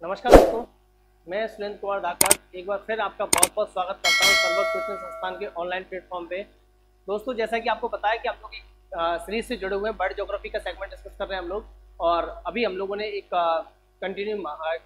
नमस्कार दोस्तों, मैं सुरेंद्र कुमार धाकड़ एक बार फिर आपका बहुत बहुत स्वागत करता हूं सर्वर कोचिंग संस्थान के ऑनलाइन प्लेटफॉर्म पे। दोस्तों, जैसा कि आपको पता है कि आप लोग एक सीरीज से जुड़े हुए हैं, वर्ल्ड ज्योग्राफी का सेगमेंट डिस्कस कर रहे हैं हम लोग। और अभी हम लोगों ने एक कंटिन्यू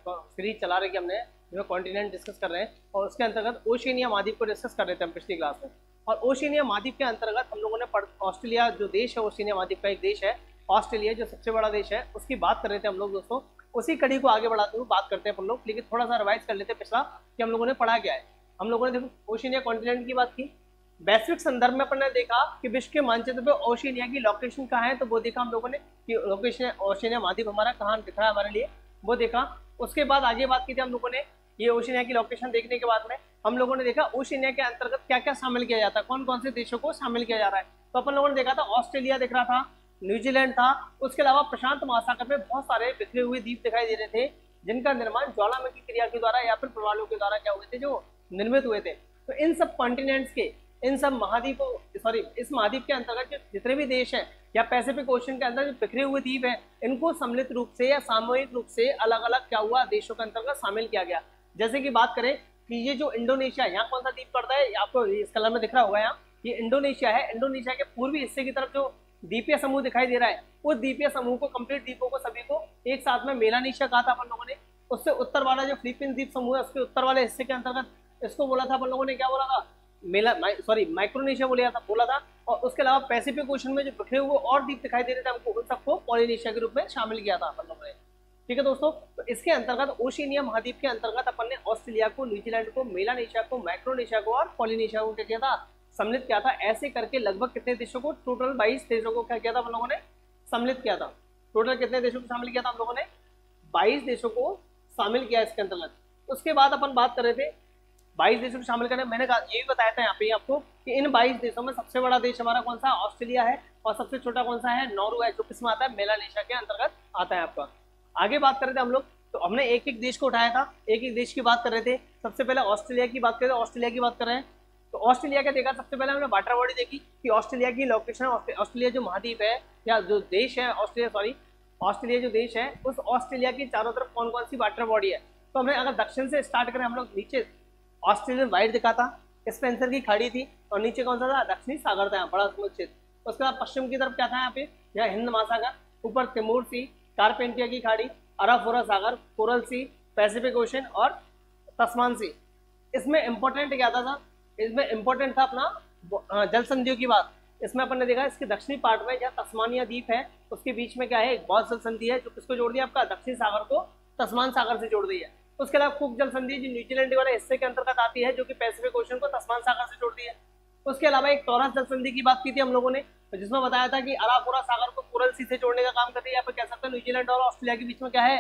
सीरीज चला रही है हमने, जिसमें कॉन्टिनेंट डिस्कस कर रहे हैं और उसके अंतर्गत ओशिनिया महाद्वीप को डिस्कस कर रहे थे हम पिछली क्लास में। और ओशिनिया महाद्वीप के अंतर्गत हम लोगों ने ऑस्ट्रेलिया जो देश है, ओशिनिया महाद्वीप का एक देश है ऑस्ट्रेलिया, जो सबसे बड़ा देश है, उसकी बात कर रहे थे हम लोग। दोस्तों, उसी कड़ी को आगे बढ़ाते हुए बात करते हैं हम लोग, लेकिन थोड़ा सा रिवाइज कर लेते हैं पिछला कि हम लोगों ने पढ़ा क्या है। हम लोगों ने देखो ओशिनिया कॉन्टिनेंट की बात की, वैश्विक संदर्भ में अपन ने देखा कि विश्व के मानचित्र पे ओशिनिया की लोकेशन कहाँ है, तो वो देखा हम लोगों ने कि लोकेशन ओशिनिया महाद्वीप हमारा कहाँ दिख रहा है हमारे लिए, वो देखा। उसके बाद आगे बात की थी हम लोगों ने, ये ओशिनिया की लोकेशन देखने के बाद में हम लोगों ने देखा ओशिनिया के अंतर्गत क्या क्या शामिल किया जाता है, कौन कौन से देशों को शामिल किया जा रहा है। तो अपन लोगों ने देखा था ऑस्ट्रेलिया दिख रहा था, न्यूजीलैंड था, उसके अलावा प्रशांत महासागर में बहुत सारे बिखरे हुए द्वीप दिखाई दे रहे थे, जिनका निर्माण ज्वालामुखी क्रिया के द्वारा या फिर प्रवालों के द्वारा क्या हुए थे, जो निर्मित हुए थे। तो इन सब कॉन्टिनेंट्स के, इन सब महाद्वीपों, सॉरी इस महाद्वीप के अंतर्गत जितने भी देश हैं या पैसिफिक ओशन के अंदर जो बिखरे हुए द्वीप हैं, इनको सम्मिलित रूप से या सामूहिक रूप से अलग अलग क्या हुआ, देशों के अंतर्गत शामिल किया गया। जैसे कि बात करें कि ये जो इंडोनेशिया, यहाँ कौन सा द्वीप पड़ता है, आपको इस कलर में दिख रहा होगा, यहाँ ये इंडोनेशिया है। इंडोनेशिया के पूर्वी हिस्से की तरफ जो द्वीपीय समूह दिखाई दे रहा है, उस द्वीपीय समूह को, कंप्लीट द्वीपों को सभी को एक साथ में मेलानेशिया कहा था अपन लोगों ने। उससे उत्तर वाला जो फिलीपींस द्वीप समूह है, उसके उत्तर वाले हिस्से के अंतर्गत इसको बोला था अपन लोगों ने, क्या बोला था, माइक्रोनेशिया बोला था। और उसके अलावा पैसिफिक ओशन में जो बिखरे हुए और द्वीप दिखाई दे रहे थे हमको, उन सबको पॉलिनेशिया के रूप में शामिल किया था अपन लोगों ने। ठीक है दोस्तों, तो इसके अंतर्गत ओशिनिया महाद्वीप के अंतर्गत अपन ने ऑस्ट्रेलिया को, न्यूजीलैंड को, मेलानेशिया को, माइक्रोनेशिया को और पॉलिनेशिया को क्या किया था, सम्मिलित किया था। ऐसे करके लगभग कितने देशों को, टोटल 22 देशों को क्या किया था हम लोगों ने, सम्मिलित किया था। टोटल कितने देशों को शामिल किया था हम लोगों ने, 22 देशों को शामिल किया इसके अंतर्गत। उसके बाद अपन बात कर रहे थे 22 देशों को शामिल करने, मैंने ये भी बताया था यहाँ पे आपको कि इन 22 देशों में सबसे बड़ा देश हमारा कौन सा, ऑस्ट्रेलिया है, और सबसे छोटा कौन सा है, नॉर्वे है, जो किसमें आता है, मेलानेशिया के अंतर्गत आता है आपका। आगे बात कर रहे थे हम लोग, तो हमने एक एक देश को उठाया था, एक एक देश की बात कर रहे थे। सबसे पहले ऑस्ट्रेलिया की बात करें, ऑस्ट्रेलिया की बात कर रहे हैं। तो ऑस्ट्रेलिया का देखा, सबसे पहले हमने वाटर बॉडी देखी कि ऑस्ट्रेलिया की लोकेशन, ऑस्ट्रेलिया जो महाद्वीप है या जो देश है, ऑस्ट्रेलिया जो देश है, उस ऑस्ट्रेलिया की चारों तरफ कौन कौन सी वाटर बॉडी है। तो हमने अगर दक्षिण से स्टार्ट करें हम लोग, नीचे ऑस्ट्रेलियन वाइड दिखा था, स्पेंसर की खाड़ी थी, और नीचे कौन सा था, दक्षिणी सागर था, बड़ा समुद्र क्षेत्र। उसके बाद पश्चिम की तरफ क्या था यहाँ पे, यहाँ हिंद महासागर, ऊपर तिमोर सी, कारपेंटिया की खाड़ी, अराफोरा सागर, कोरल सी, पैसिफिक ओशन और तस्मान सी। इसमें इंपॉर्टेंट क्या था, इसमें इंपॉर्टेंट था अपना जल संधियों की बात। इसमें अपन ने देखा इसके दक्षिणी पार्ट में जहाँ तस्मानिया द्वीप है, उसके बीच में क्या है, एक बॉस जल संधि है, जो किसको जोड़ दिया, आपका दक्षिण सागर को तस्मान सागर से जोड़ दी है। उसके अलावा कुक जल संधि जो न्यूजीलैंड वाले हिस्से के अंतर्गत आती है, जो कि पैसिफिक ओशन को तस्मान सागर से जोड़ दी है। उसके अलावा एक टॉरस जल संधि की बात की थी हम लोगों ने, जिसमें बताया था कि अराफोरा सागर को कोरल सी से जोड़ने का काम कर रही है, या फिर कह सकते हैं न्यूजीलैंड और ऑस्ट्रेलिया के बीच में क्या है,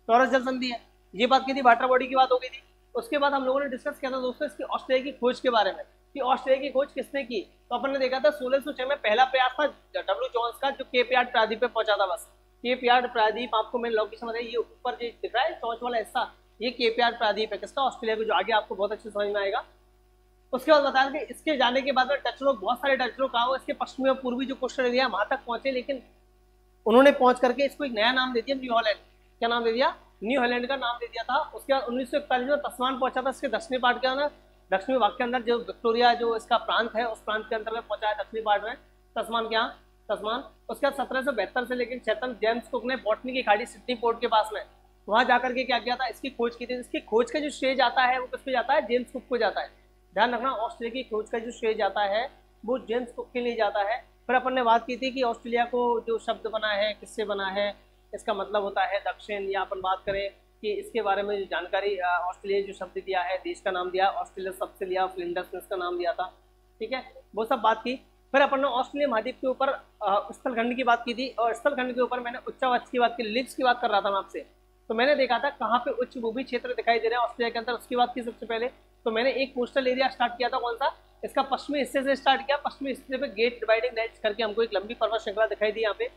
टॉरस जल संधि है। ये बात की थी, वाटर बॉडी की बात हो गई थी। उसके बाद हम लोगों ने डिस्कस किया था दोस्तों इसकी ऑस्ट्रेलिया की खोज के बारे में, कि ऑस्ट्रेलिया की खोज किसने की। तो अपन ने देखा था 1606 में पहला प्रयास था डब्ल्यू जॉन्स का, जो केप यार्ड प्रायद्वीप पे पहुंचा था। बस केप यार्ड प्रायद्वीप, आपको मैंने लोकेशन बताई, ये ऊपर जो दिख रहा है चौंच वाला हिस्सा, ये केप यार्ड प्रायद्वीप है किसका, ऑस्ट्रेलिया को, जो आगे आपको बहुत अच्छे समझ में आएगा। उसके बाद बताया कि इसके जाने के बाद में डच लोग, बहुत सारे डच लोग कहा, इसके पश्चिमी और पूर्वी जो कोस्टल एरिया वहां तक पहुंचे, लेकिन उन्होंने पहुंच करके इसको एक नया नाम दे दिया, न्यू हॉलैंड। क्या नाम दे दिया, न्यू हॉलैंड का नाम दे दिया था। उसके बाद 1941 में तस्मान पहुंचा था, इसके दक्षिणी पार्ट के अंदर, दक्षिणी भाग के अंदर जो विक्टोरिया जो इसका प्रांत है, उस प्रांत के अंतर्गत पहुंचा है दक्षिणी पार्ट में तस्मान, क्या तस्मान। उसके बाद 1772 से लेकर 76 जेम्स कुक ने बॉटनी की खाड़ी सिडनी पोर्ट के पास में वहां जाकर के क्या किया था, इसकी खोज की थी। इसकी खोज का जो श्रेय जाता है वो किसको जाता है, जेम्स कुक को जाता है। ध्यान रखना, ऑस्ट्रेलिया की खोज का जो श्रेय जाता है वो जेम्स कुक के लिए जाता है। फिर अपन ने बात की थी कि ऑस्ट्रेलिया को जो शब्द बना है, किससे बना है, इसका मतलब होता है दक्षिण। या अपन बात करें कि इसके बारे में जो जानकारी, ऑस्ट्रेलिया जो शब्द दिया है, देश का नाम दिया, ऑस्ट्रेलिया शब्द से लिया, फ्लिंडर्स ने इसका नाम दिया था। ठीक है, वो सब बात की। फिर अपन ने ऑस्ट्रेलिया महाद्वीप के ऊपर स्थलखंड की बात की थी, और स्थलखंड के ऊपर मैंने उच्चावच की बात की, लिप्स की बात कर रहा था मैं आपसे। तो मैंने देखा था कहाँ पे उच्च भूमि क्षेत्र दिखाई दे रहे हैं ऑस्ट्रेलिया के अंदर, उसकी बात की सबसे पहले। तो मैंने एक कोस्टल एरिया स्टार्ट किया था, कौन सा, इसका पश्चिमी हिस्से से स्टार्ट किया। पश्चिमी हिस्से पे गेट डिवाइडिंग रेंज करके हमको एक लंबी पर्वत श्रृंखला दिखाई दी यहाँ पे,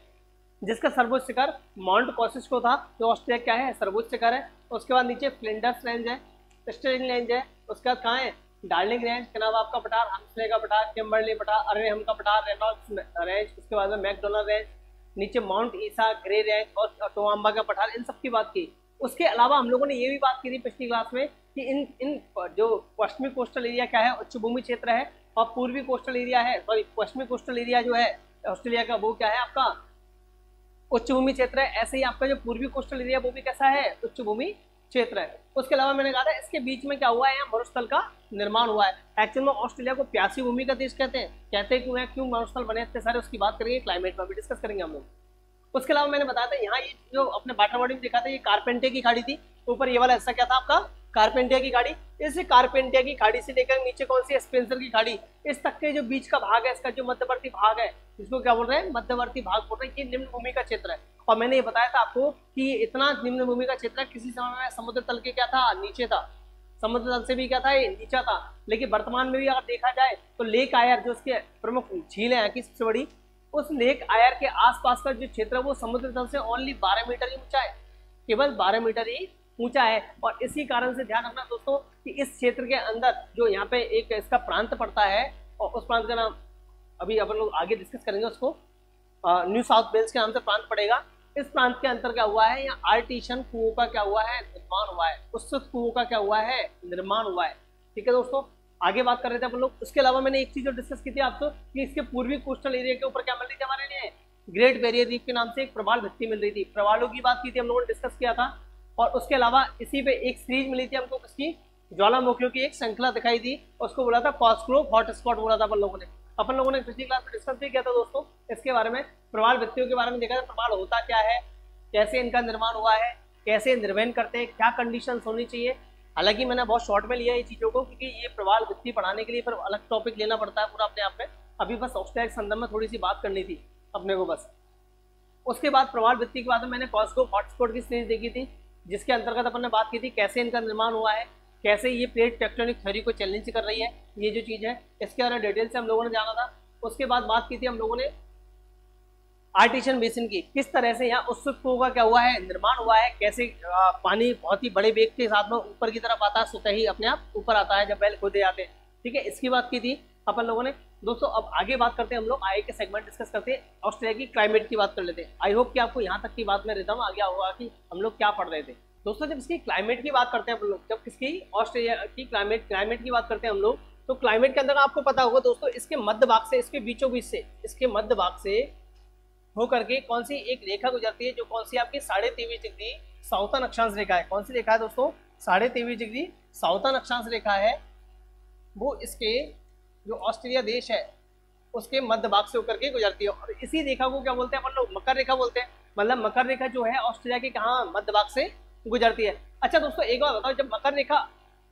जिसका सर्वोच्च शिखर माउंट कॉसिस्को था, जो ऑस्ट्रेलिया क्या है, सर्वोच्च शिखर है। उसके बाद नीचे फ्लिंडर्स रेंज है, स्टर्लिंग रेंज है। उसके बाद कहाँ है, डार्लिंग रेंज, कनावा का पठार, हम्सले का पठार, किम्बरली पठार, अरेहम का पठार, रेनॉल्ड्स रेंज। उसके बाद में मैकडोनल्ड रेंज, नीचे माउंट ईसा, ग्रे रेंज और टोआम्बा का पठार, इन सब की बात की। उसके अलावा हम लोगों ने ये भी बात की थी पिछली क्लास में कि इन जो पश्चिमी कोस्टल एरिया क्या है, उच्च भूमि क्षेत्र है, और पूर्वी कोस्टल एरिया है, सॉरी पश्चिमी कोस्टल एरिया जो है ऑस्ट्रेलिया का वो क्या है आपका उच्च भूमि क्षेत्र है। ऐसे ही आपका जो पूर्वी कोस्टल एरिया वो भी कैसा है, उच्च भूमि क्षेत्र है। उसके अलावा मैंने कहा था इसके बीच में क्या हुआ है, यहाँ मरुस्थल का निर्माण हुआ है। एक्चुअल में ऑस्ट्रेलिया को प्यासी भूमि का देश कहते हैं क्यों है, क्यों मरुस्थल बने इतने सारे, उसकी बात करेंगे, क्लाइमेट में भी डिस्कस करेंगे हम लोग। उसके अलावा मैंने बताया था यहाँ ये जो अपने वाटर बॉडी में देखा था, ये कारपेंटिया की खाड़ी थी, ऊपर ये वाला हिस्सा क्या था आपका, कारपेंटिया की खाड़ी। इस कारपेंटिया की खाड़ी से लेकर नीचे कौन सी, स्पेंसर की खाड़ी, इस तक के जो बीच का भाग है, इसका जो मध्यवर्ती भाग है, इसको क्या बोल रहे हैं, मध्यवर्ती भाग बोल रहे हैं। ये निम्न भूमि का क्षेत्र है। और मैंने ये बताया था आपको कि ये इतना निम्न भूमि का क्षेत्र है, किसी समय में समुद्र तल के क्या था, नीचे था, समुद्र तल से भी क्या था, ये नीचा था। लेकिन वर्तमान में भी अगर देखा जाए तो लेक आयर जो उसके प्रमुख झील है की सबसे बड़ी, उस लेक आयर के आसपास का जो क्षेत्र है वो समुद्र तल से ओनली 12 मीटर ही ऊंचा है, केवल 12 मीटर ही ऊंचा है। और इसी कारण से ध्यान रखना दोस्तों कि इस क्षेत्र के अंदर जो यहाँ पे एक इसका प्रांत पड़ता है, और उस प्रांत का नाम अभी अपन लोग आगे डिस्कस करेंगे, उसको न्यू साउथ वेल्स के नाम से प्रांत पड़ेगा। इस प्रांत के अंतर क्या हुआ है, यहाँ आर्टिशियन कुओं का क्या हुआ है, निर्माण हुआ है, उत्सुक कुओं का क्या हुआ है, निर्माण हुआ है। ठीक है दोस्तों, आगे बात कर रहे थे अपन लोग। उसके अलावा मैंने एक चीज जो डिस्कस की थी आपको कि इसके पूर्वी कोस्टल एरिया के ऊपर क्या मिल रही थी हमारे लिए, ग्रेट बैरियर रीफ के नाम से एक प्रवाल भित्ति मिल रही थी। प्रवालों की बात की थी हम लोगों ने, डिस्कस किया था। और उसके अलावा इसी पे एक सीरीज मिली थी हमको, किसकी, ज्वालामुखियों की एक श्रृंखला दिखाई दी, उसको बोला था कॉस्क्रोव हॉटस्पॉट बोला था अपन लोगों ने पिछली क्लास में डिस्कस भी किया था दोस्तों इसके बारे में। प्रवाल भित्तियों के बारे में देखा था, प्रवाल होता क्या है, कैसे इनका निर्माण हुआ है, कैसे निर्वहन करते हैं, क्या कंडीशंस होनी चाहिए। हालांकि मैंने बहुत शॉर्ट में लिया ये चीज़ों को, क्योंकि ये प्रवाल भित्ति पढ़ाने के लिए फिर अलग टॉपिक लेना पड़ता है पूरा अपने आप में। अभी बस ऑस्ट्रेलिया के संदर्भ में थोड़ी सी बात करनी थी अपने को बस। उसके बाद प्रवाल भित्ति के बाद में मैंने कॉस्क्रोव हॉटस्पॉट की सीरीज देखी थी, जिसके अंतर्गत अपन ने बात की थी कैसे इनका निर्माण हुआ है, कैसे ये प्लेट टेक्टोनिक थ्योरी को चैलेंज कर रही है, ये जो चीज़ है इसके बारे में डिटेल से हम लोगों ने जाना था। उसके बाद बात की थी हम लोगों ने आर्टिशियन बेसिन की, किस तरह से यहाँ उत्सुक कुओं का क्या हुआ है, निर्माण हुआ है, कैसे पानी बहुत ही बड़े वेग के साथ में ऊपर की तरफ आता है, स्वतः ही अपने आप ऊपर आता है जब बैल खोदे जाते हैं। ठीक है, इसकी बात की थी अपन लोगों ने दोस्तों। अब आगे बात करते हैं हम लोग, आगे के सेगमेंट डिस्कस करते हैं, ऑस्ट्रेलिया की क्लाइमेट की बात कर लेते हैं। आई होप कि आपको यहाँ तक की बात में रिदम आ गया होगा कि हम लोग क्या पढ़ रहे थे दोस्तों। जब इसकी क्लाइमेट की बात करते हैं अपन लोग, जब किसकी, ऑस्ट्रेलिया की क्लाइमेट की बात करते हैं हम लोग, तो क्लाइमेट के अंदर आपको पता होगा दोस्तों, इसके मध्य भाग से, इसके बीचों बीच से, इसके मध्य भाग से होकर के कौन सी एक रेखा गुजरती है, जो कौन सी आपकी 23.5 डिग्री साउथर्न अक्षांश रेखा है। कौन सी रेखा है दोस्तों, 23.5 डिग्री साउथर्न अक्षांश रेखा है। वो इसके जो ऑस्ट्रेलिया देश है उसके मध्य भाग से होकर के गुजरती है, और इसी रेखा को क्या बोलते हैं अपन लोग, मकर रेखा बोलते हैं। मतलब मकर रेखा जो है ऑस्ट्रेलिया के कहाँ, मध्य भाग से गुजरती है। अच्छा दोस्तों, एक बात बताओ, जब मकर रेखा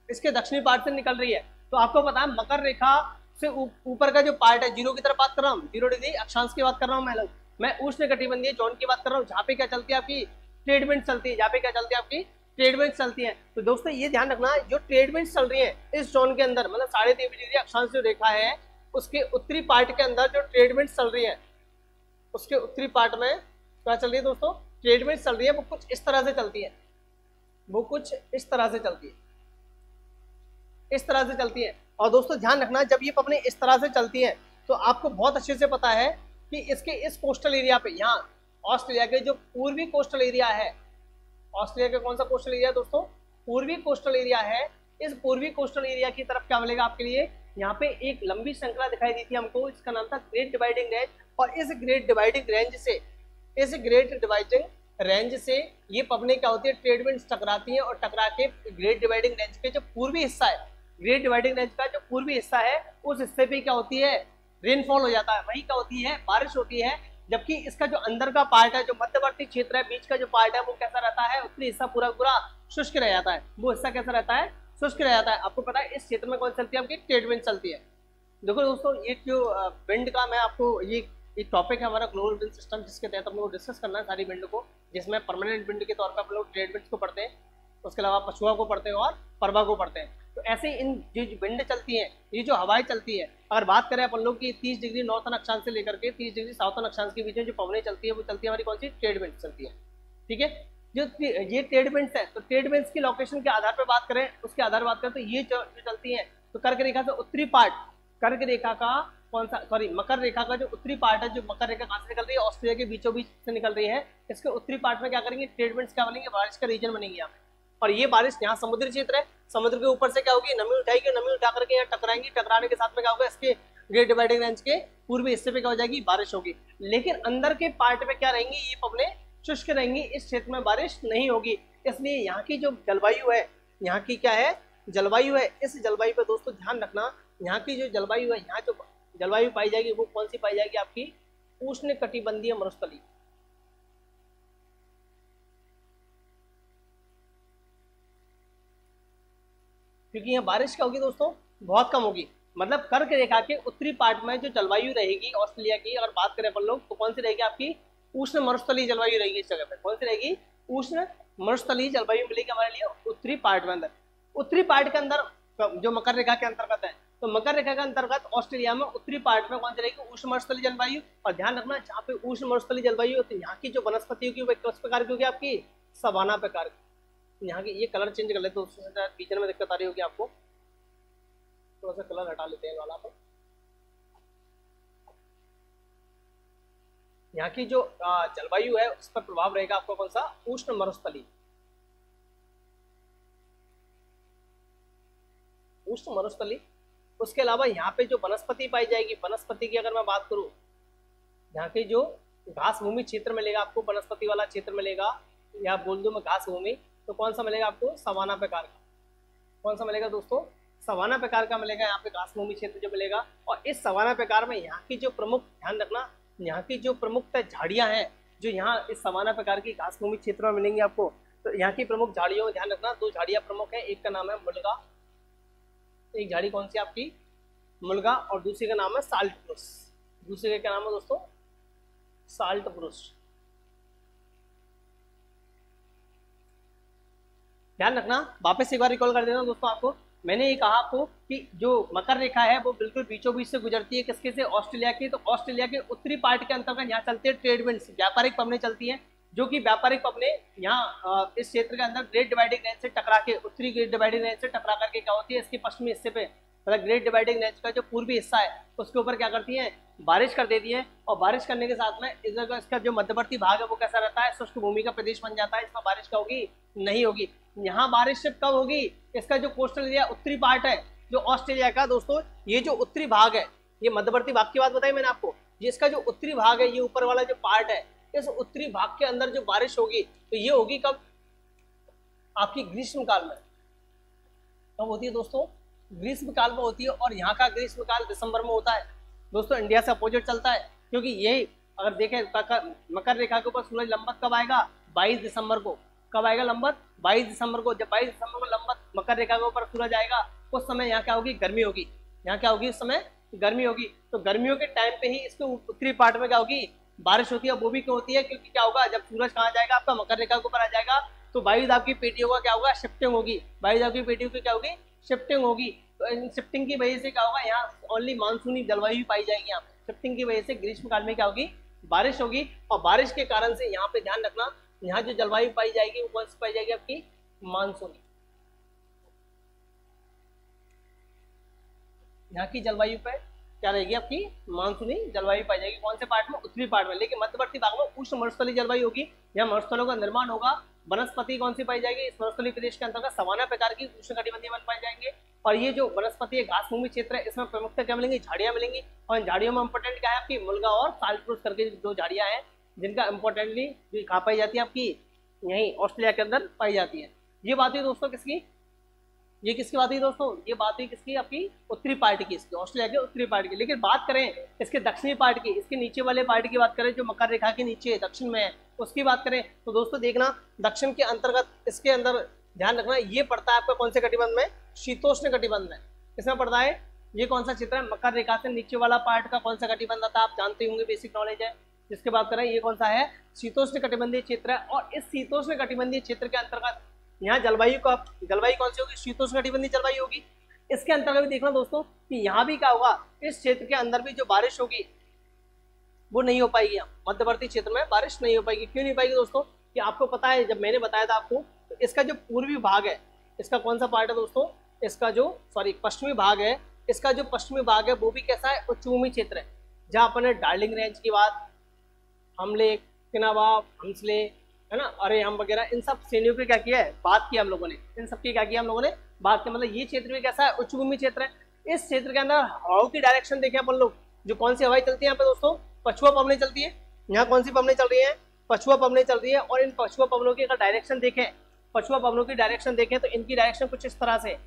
इसके दक्षिणी पार्ट से निकल रही है, तो आपको पता है मकर रेखा से ऊपर का जो पार्ट है, जीरो की तरफ बात कर रहा हूँ, 0 डिग्री अक्षांश की बात कर रहा हूँ मैं उष्ण कटिबंधीय जोन की बात कर रहा हूँ, जहाँ पे क्या चलती है आपकी ट्रेड विंड चलती है, जहाँ पे क्या चलती है आपकी ट्रेड विंड चलती है। तो दोस्तों ये ध्यान रखना, जो ट्रेड विंड चल रही है इस जोन के अंदर, मतलब 23.5 डिग्री अक्षांश जो रेखा है उसके उत्तरी पार्ट के अंदर जो ट्रेड विंड चल रही है, उसके उत्तरी पार्ट में क्या चल रही है दोस्तों, ट्रेड विंड चल रही है। वो कुछ इस तरह से चलती है, वो कुछ इस तरह से चलती है, इस तरह से चलती है। और दोस्तों ध्यान रखना, जब ये अपने इस तरह से चलती है तो आपको बहुत अच्छे से पता है कि इसके इस कोस्टल एरिया पे, यहाँ ऑस्ट्रेलिया के जो पूर्वी कोस्टल एरिया है, ऑस्ट्रेलिया का कौन सा कोस्टल एरिया दोस्तों, पूर्वी कोस्टल एरिया है। इस पूर्वी कोस्टल एरिया की तरफ क्या मिलेगा आपके लिए, यहाँ पे एक लंबी श्रृंखला दिखाई दी थी हमको, इसका नाम था ग्रेट डिवाइडिंग रेंज। और इस ग्रेट डिवाइडिंग रेंज से ये पवने क्या होती है, ट्रेड विंड्स टकराती हैं, और टकरा के ग्रेट डिवाइडिंग रेंज के जो पूर्वी हिस्सा है, ग्रेट डिवाइडिंग रेंज का जो पूर्वी हिस्सा है, उस हिस्से पे क्या होती है, रेनफॉल हो जाता है, वही क्या होती है, बारिश होती है। जबकि इसका जो अंदर का पार्ट है, जो मध्यवर्ती क्षेत्र है, बीच का जो पार्ट है, वो कैसा रहता है, उत्तरी हिस्सा पूरा पूरा शुष्क रह जाता है। वो हिस्सा कैसा रहता है, शुष्क रह जाता है। आपको पता है इस क्षेत्र में कौन चलती है, आपकी ट्रेड विंड चलती है। देखो दोस्तों, ये जो विंड का मैं आपको ये एक टॉपिक है हमारा ग्लोबल विंड सिस्टम, जिसके तहत हम लोग डिस्कस करना है सारी विंड को, जिसमें परमानेंट विंड के तौर पर हम लोग ट्रेड विंड्स को पढ़ते हैं, उसके अलावा पछुआ को पढ़ते हैं और परवा को पढ़ते हैं। तो ऐसे इन जो विंड चलती हैं, ये जो हवाएं चलती है, अगर बात करें अपन लोग की 30 डिग्री नॉर्थन अक्षांश से लेकर के 30 डिग्री साउथर्न अक्षांश के बीच में जो पवनें चलती है, वो चलती है हमारी कौन सी, ट्रेड विंड चलती है। ठीक है, जो ये ट्रेड विंड्स है, तो ट्रेड विंड्स की लोकेशन के आधार पर बात करें, उसके आधार पर बात करें, तो ये जो चलती है, तो कर्क रेखा से उत्तरी पार्ट, कर्क रेखा का कौन सा, सॉरी, मकर रेखा का जो उत्तरी पार्ट है, जो मकर रेखा कहाँ से निकल रही है, ऑस्ट्रेलिया के बीचों बीच से निकल रही है। इसके उत्तरी पार्ट में क्या करेंगे, ट्रेड विंड्स क्या बनेंगे, बारिश का रीजन बनेंगे यहाँ पे। और ये बारिश यहाँ समुद्री क्षेत्र है, समुद्र के ऊपर से क्या होगी, नमी उठाएगी, नमी उठा करके यहाँ टकराएंगी, टकराने के साथ में क्या होगा, इसके ग्रेट डिवाइडिंग रेंज के पूर्वी हिस्से पे क्या हो जाएगी, बारिश होगी। लेकिन अंदर के पार्ट में क्या रहेंगी, ये पवने शुष्क रहेंगी, इस क्षेत्र में बारिश नहीं होगी। इसलिए यहाँ की जो जलवायु है, यहाँ की क्या है, जलवायु है, इस जलवायु पे दोस्तों ध्यान रखना, यहाँ की जो जलवायु है, यहाँ जो जलवायु पाई जाएगी वो कौन सी पाई जाएगी, आपकी उष्ण कटिबंधीय मरुस्थलीय। क्योंकि यहाँ बारिश क्या होगी दोस्तों, बहुत कम होगी। मतलब कर्क रेखा के उत्तरी पार्ट में जो जलवायु रहेगी ऑस्ट्रेलिया की, अगर बात करें अपन लोग, तो कौन सी रहेगी, आपकी उष्ण मरुस्थलीय जलवायु रहेगी। इस जगह पे कौन सी रहेगी, उष्ण मरुस्थलीय जलवायु मिलेगी हमारे लिए उत्तरी पार्ट में। अंदर उत्तरी पार्ट के अंदर जो मकर रेखा के अंतर्गत है, तो मकर रेखा के अंतर्गत ऑस्ट्रेलिया में उत्तरी पार्ट में कौन सी रहेगी, उष्ण मरुस्थलीय जलवायु। और ध्यान रखना, जहाँ पे उष्ण मरुस्थलीय जलवायु होती है, यहाँ की जो वनस्पति होगी वो किस प्रकार की होगी, आपकी सवाना प्रकार की। यहाँ की ये कलर चेंज कर लेते हैं, फीचर में दिक्कत आ रही होगी आपको, थोड़ा सा कलर हटा लेते हैं वाला पर। यहाँ की जो जलवायु है उस पर प्रभाव रहेगा आपको कौन सा, उष्ण मरुस्थलीय। उष्ण मरुस्थलीय। उसके अलावा यहाँ पे जो वनस्पति पाई जाएगी, वनस्पति की अगर मैं बात करूं, यहाँ की जो घास भूमि क्षेत्र मिलेगा आपको, वनस्पति वाला क्षेत्र मिलेगा, या बोल दूं मैं घास भूमि, तो कौन सा मिलेगा आपको, सवाना प्रकार का। कौन सा मिलेगा दोस्तों, सवाना प्रकार का मिलेगा यहाँ पे घास भूमि क्षेत्र जो मिलेगा। और इस सवाना प्रकार में यहाँ की जो प्रमुख, ध्यान रखना, यहाँ की जो प्रमुख झाड़ियाँ हैं, जो यहाँ इस सवाना प्रकार की घास भूमि क्षेत्र में मिलेंगी आपको, तो यहाँ की प्रमुख झाड़ियों में ध्यान रखना, दो झाड़ियाँ प्रमुख है, एक का नाम है मुल्गा, एक झाड़ी कौन सी आपकी मुल्गा, और दूसरी का नाम है साल्ट पुरुष। दूसरे का क्या नाम है दोस्तों, साल्ट पुरुष। ध्यान रखना, वापस एक बार रिकॉल कर देना दोस्तों आपको, मैंने ये कहा आपको कि जो मकर रेखा है वो बिल्कुल बीचों बीच से गुजरती है, किसके से, ऑस्ट्रेलिया की। तो ऑस्ट्रेलिया के उत्तरी पार्ट के अंतर्गत यहाँ चलते हैं ट्रेड विंड्स, व्यापारिक पवनें चलती हैं, जो कि व्यापारिक पवनें यहाँ इस क्षेत्र के अंदर ग्रेट डिवाइडिंग रेंज से टकरा के, उत्तरी ग्रेट डिवाइडिंग रेंज से टकरा करके क्या होती है, इसके पश्चिमी हिस्से पे, मतलब ग्रेट डिवाइडिंग रेंज का जो पूर्वी हिस्सा है उसके ऊपर क्या करती है, बारिश कर देती है। और बारिश करने के साथ में इसका जो मध्यवर्ती भाग है वो कैसा रहता है, शुष्क भूमि का प्रदेश बन जाता है, इसमें बारिश क्या होगी, नहीं होगी। यहाँ बारिश सिर्फ कब होगी, इसका जो कोस्टल एरिया उत्तरी पार्ट है जो ऑस्ट्रेलिया का, दोस्तों ये जो उत्तरी भाग है, ये मध्यवर्ती भाग की बात बताई मैंने आपको, जिसका जो उत्तरी भाग है, ये ऊपर वाला जो पार्ट है, इस उत्तरी भाग के अंदर जो बारिश होगी, तो ये होगी कब, आपकी ग्रीष्म काल में। कब होती है दोस्तों, ग्रीष्म काल में होती है। और यहाँ का ग्रीष्म काल दिसंबर में होता है दोस्तों, इंडिया से अपोजिट चलता है, क्योंकि यही अगर देखें मकर रेखा के ऊपर सूरज लंबत कब आएगा, 22 दिसंबर को। कब आएगा लंबत, 22 दिसंबर को। जब 22 दिसंबर को लंबत मकर रेखा के ऊपर सूरज आएगा, उस समय यहाँ क्या होगी, गर्मी होगी। यहाँ क्या होगी, उस समय गर्मी होगी। तो गर्मियों के टाइम पे ही इसके उत्तरी पार्ट में क्या होगी, बारिश होती है। वो भी क्यों होती है, क्योंकि क्या होगा, जब सूरज कहाँ जाएगा, आपका मकर रेखा के ऊपर आ जाएगा, तो वायु दाब की पेटियों का क्या होगा, शिफ्टिंग होगी। वायु दाब की पेटियों की क्या होगी, शिफ्टिंग होगी। तो इन शिफ्टिंग की वजह से क्या होगा, यहाँ ओनली मानसूनी जलवायु पाई जाएगी। यहाँ शिफ्टिंग की वजह से ग्रीष्म काल में क्या होगी, बारिश होगी। और बारिश के कारण से यहाँ पे ध्यान रखना, यहाँ जो जलवायु पाई जाएगी वो कौन सी पाई जाएगी, आपकी मानसूनी। यहाँ की जलवायु पे क्या रहेगी, आपकी मानसूनी जलवायु पाई जाएगी। कौन से पार्ट में, उत्तरी पार्ट में। लेकिन मध्यवर्ती भाग में उष्ण मरुस्थलीय जलवायु होगी, यहाँ मरुस्थलों का निर्माण होगा। वनस्पति कौन सी पाई जाएगी, इस मरुस्थलीय प्रदेश के अंतर्गत सवाना प्रकार की उष्णकटिबंधीय वन पाए जाएंगे। और ये जो वनस्पति है, घास भूमि क्षेत्र है, इसमें प्रमुखता क्या मिलेंगी, झाड़ियां मिलेंगी। और इन झाड़ियों में इंपोर्टेंट क्या है, आपकी मुल्गा और साल्टक्रूज करके दो झाड़ियां हैं, जिनका इंपोर्टेंटली कहाँ पाई जाती है, आपकी यहीं ऑस्ट्रेलिया के अंदर पाई जाती है। ये बात हुई दोस्तों किसकी, ये किसकी बात हुई दोस्तों, ये बात हुई किसकी, आपकी उत्तरी पार्ट की, इसकी ऑस्ट्रेलिया के उत्तरी पार्ट की। लेकिन बात करें इसके दक्षिणी पार्ट की, इसके नीचे वाले पार्ट की बात करें, जो मकर रेखा के नीचे दक्षिण में है, उसकी बात करें, तो दोस्तों देखना, दक्षिण के अंतर्गत इसके अंदर ध्यान रखना, ये पड़ता है आपका कौन से कटिबंध में, शीतोष्ण कटिबंध में। इसमें पड़ता है, ये कौन सा क्षेत्र है, मकर रेखा से नीचे वाला पार्ट का कौन सा कटिबंध आता है, आप जानते होंगे, बेसिक नॉलेज है। जिसके बात करें, ये कौन सा है, शीतोष्ण कटिबंधीय क्षेत्र है। और इस शीतोष्ण कटिबंधीय क्षेत्र के अंतर्गत यहाँ जलवायु कौन सी होगी, शीतोष्ण कटिबंधीय जलवायु होगी। इसके अंतर्गत भी देखना दोस्तों कि यहाँ भी क्या होगा, इस क्षेत्र के अंदर भी जो बारिश होगी वो नहीं हो पाएगी। मध्यवर्ती क्षेत्र में बारिश नहीं हो पाएगी। क्यों नहीं पाएगी दोस्तों, कि आपको पता है, जब मैंने बताया था आपको, तो इसका जो पूर्वी भाग है, इसका कौन सा पार्ट है दोस्तों, इसका जो पश्चिमी भाग है, इसका जो पश्चिमी भाग है वो भी कैसा है, उच्चभूमि क्षेत्र है, जहाँ अपन ने डार्जिलिंग रेंज की बात, हमले, किनावा, हंसले, है ना, अरे हम वगैरह, इन सब श्रेणियों की क्या किया है, बात की हम लोगों ने, इन सब की क्या किया हम लोगों ने, बात की। मतलब ये क्षेत्र भी कैसा है, उच्चभूमि क्षेत्र है। इस क्षेत्र के अंदर हवाओं की डायरेक्शन देखें अपन लोग, जो कौन सी हवाएं चलती है यहाँ पे दोस्तों, पछुआ पवनें चलती है। यहाँ कौन सी पवनें चल रही है, पछुआ पवनें चल रही है। और इन पछुआ पवनों की अगर डायरेक्शन देखें, पछुआ पवनों की डायरेक्शन देखें तो इनकी डायरेक्शन कुछ इस तरह से,